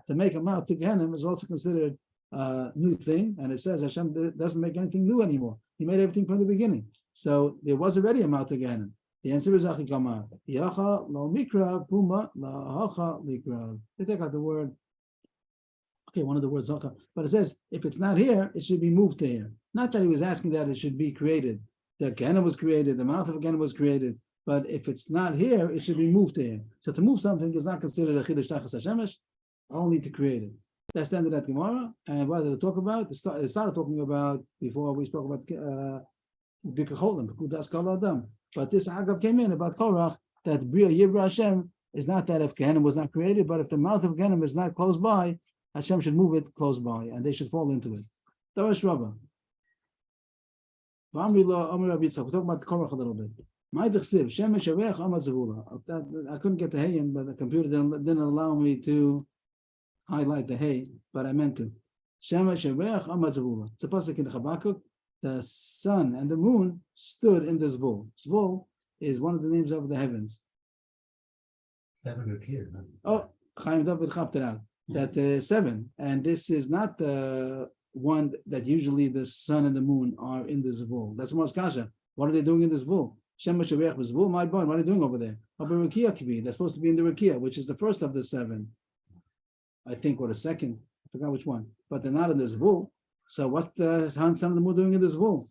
To make a mouth to Gehenna is also considered a new thing, and it says Hashem doesn't make anything new anymore. He made everything from the beginning. So there was already a mouth to Gehenna. The answer is Achikama. Yacha lo mikra puma la hacha likra. They take out the word. Okay, one of the words hacha, but it says if it's not here, it should be moved to here. Not that he was asking that it should be created. The Gehenna was created, the mouth of Gehenna was created, but if it's not here, it should be moved to here. So to move something is not considered a chiddush tachas hashemesh, only to create it. That's the end of that Gemara. And what did it talk about? It started talking about before we spoke about Bikacholim, Bikudas Kol Adam. But this Agav came in about Korach, that Bria Yivra Hashem is not that if Gehenna was not created, but if the mouth of Gehenna is not close by, Hashem should move it close by, and they should fall into it. Darash Rabbah. We're talking about Korach a little bit. I couldn't get the hay in, but the computer didn't allow me to highlight the hay, but I meant to. It's a pasuk in Habakkuk the sun and the moon stood in the Zvul. Zvul is one of the names of the heavens. Seven appeared, huh? Oh, Chaim David Chapteral, that seven, and this is not the one that usually the sun and the moon are in the Zvul. That's Mos Kasha. What are they doing in the Zvul? Shema Shavech Zvul, my boy, what are they doing over there? They're supposed to be in the Rakia, which is the first of the seven, I think, or the second. I forgot which one, but they're not in the Zvul. So what's the sun and the moon doing in the Zvul?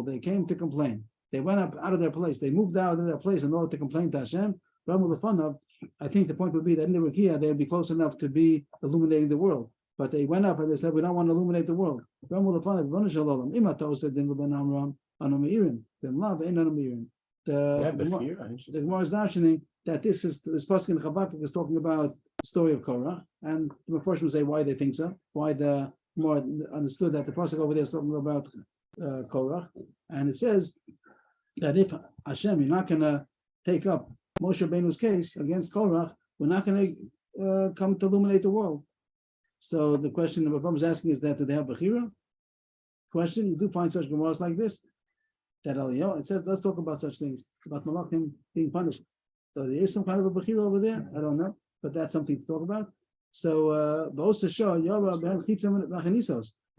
They came to complain. They went up out of their place. They moved out of their place in order to complain to Hashem. I think the point would be that in the Rakia, they'd be close enough to be illuminating the world. But they went up and they said, we don't want to illuminate the world. The Gemara is mentioning that this pasuk in Habakkuk is talking about the story of Korach, and the Mephoshim will say why they think so, why the more understood that the pasuk over there is talking about Korach, and it says that if Hashem, you're not going to take up Moshe Rabbeinu's case against Korach, we're not going to come to illuminate the world. So the question the Rebbe is asking is that do they have Bechira? Question, you do find such Gemaras like this. That it says, let's talk about such things, about Malachim being punished. So there is some kind of a Bechira over there, I don't know, but that's something to talk about. So,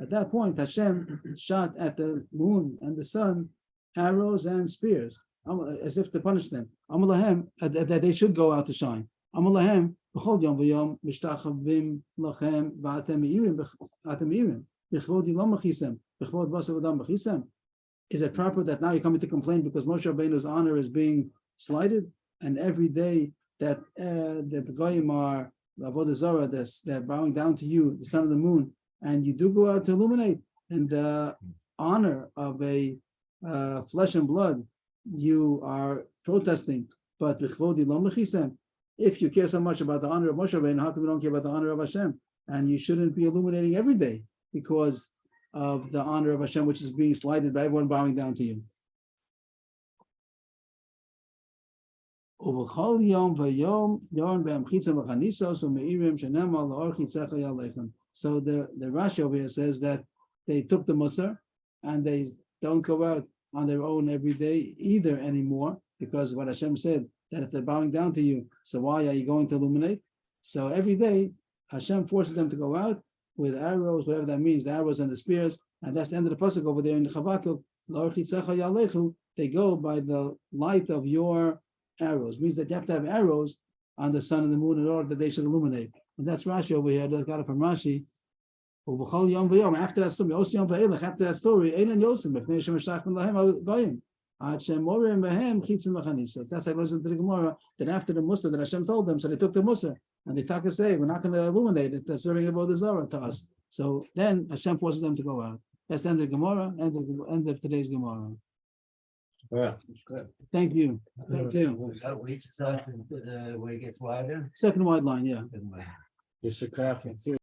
at that point, Hashem shot at the moon and the sun arrows and spears, as if to punish them. That they should go out to shine. Is it proper that now you're coming to complain because Moshe Rabbeinu's honor is being slighted, and every day that the Goyim are Avodah Zarah, they're bowing down to you, the sun and the moon, and you do go out to illuminate, and the honor of a flesh and blood, you are protesting, but if you care so much about the honor of Moshe Rabbeinu, how come you don't care about the honor of Hashem? And you shouldn't be illuminating every day because of the honor of Hashem, which is being slighted by everyone bowing down to you. So the Rashi over here says that they took the Musar and they don't go out on their own every day either anymore, because what Hashem said, that if they're bowing down to you, so why are you going to illuminate? So every day Hashem forces them to go out with arrows, whatever that means, the arrows and the spears, and that's the end of the pasuk over there in the Habakkuk. They go by the light of your arrows. Means that you have to have arrows on the sun and the moon in order that they should illuminate. And that's Rashi over here. That got it from Rashi. After that story, after that story, that's how it goes into the Gemara. That after the Musa that Hashem told them, so they took the Musa and they talk and say, we're not going to illuminate it. They're serving Avodah Zarah to us. So then Hashem forces them to go out. That's the end of the Gemara, end of today's Gemara. Yeah. Thank you. Thank you. Which side, where it gets wider? Second white line, yeah. Yeshakach,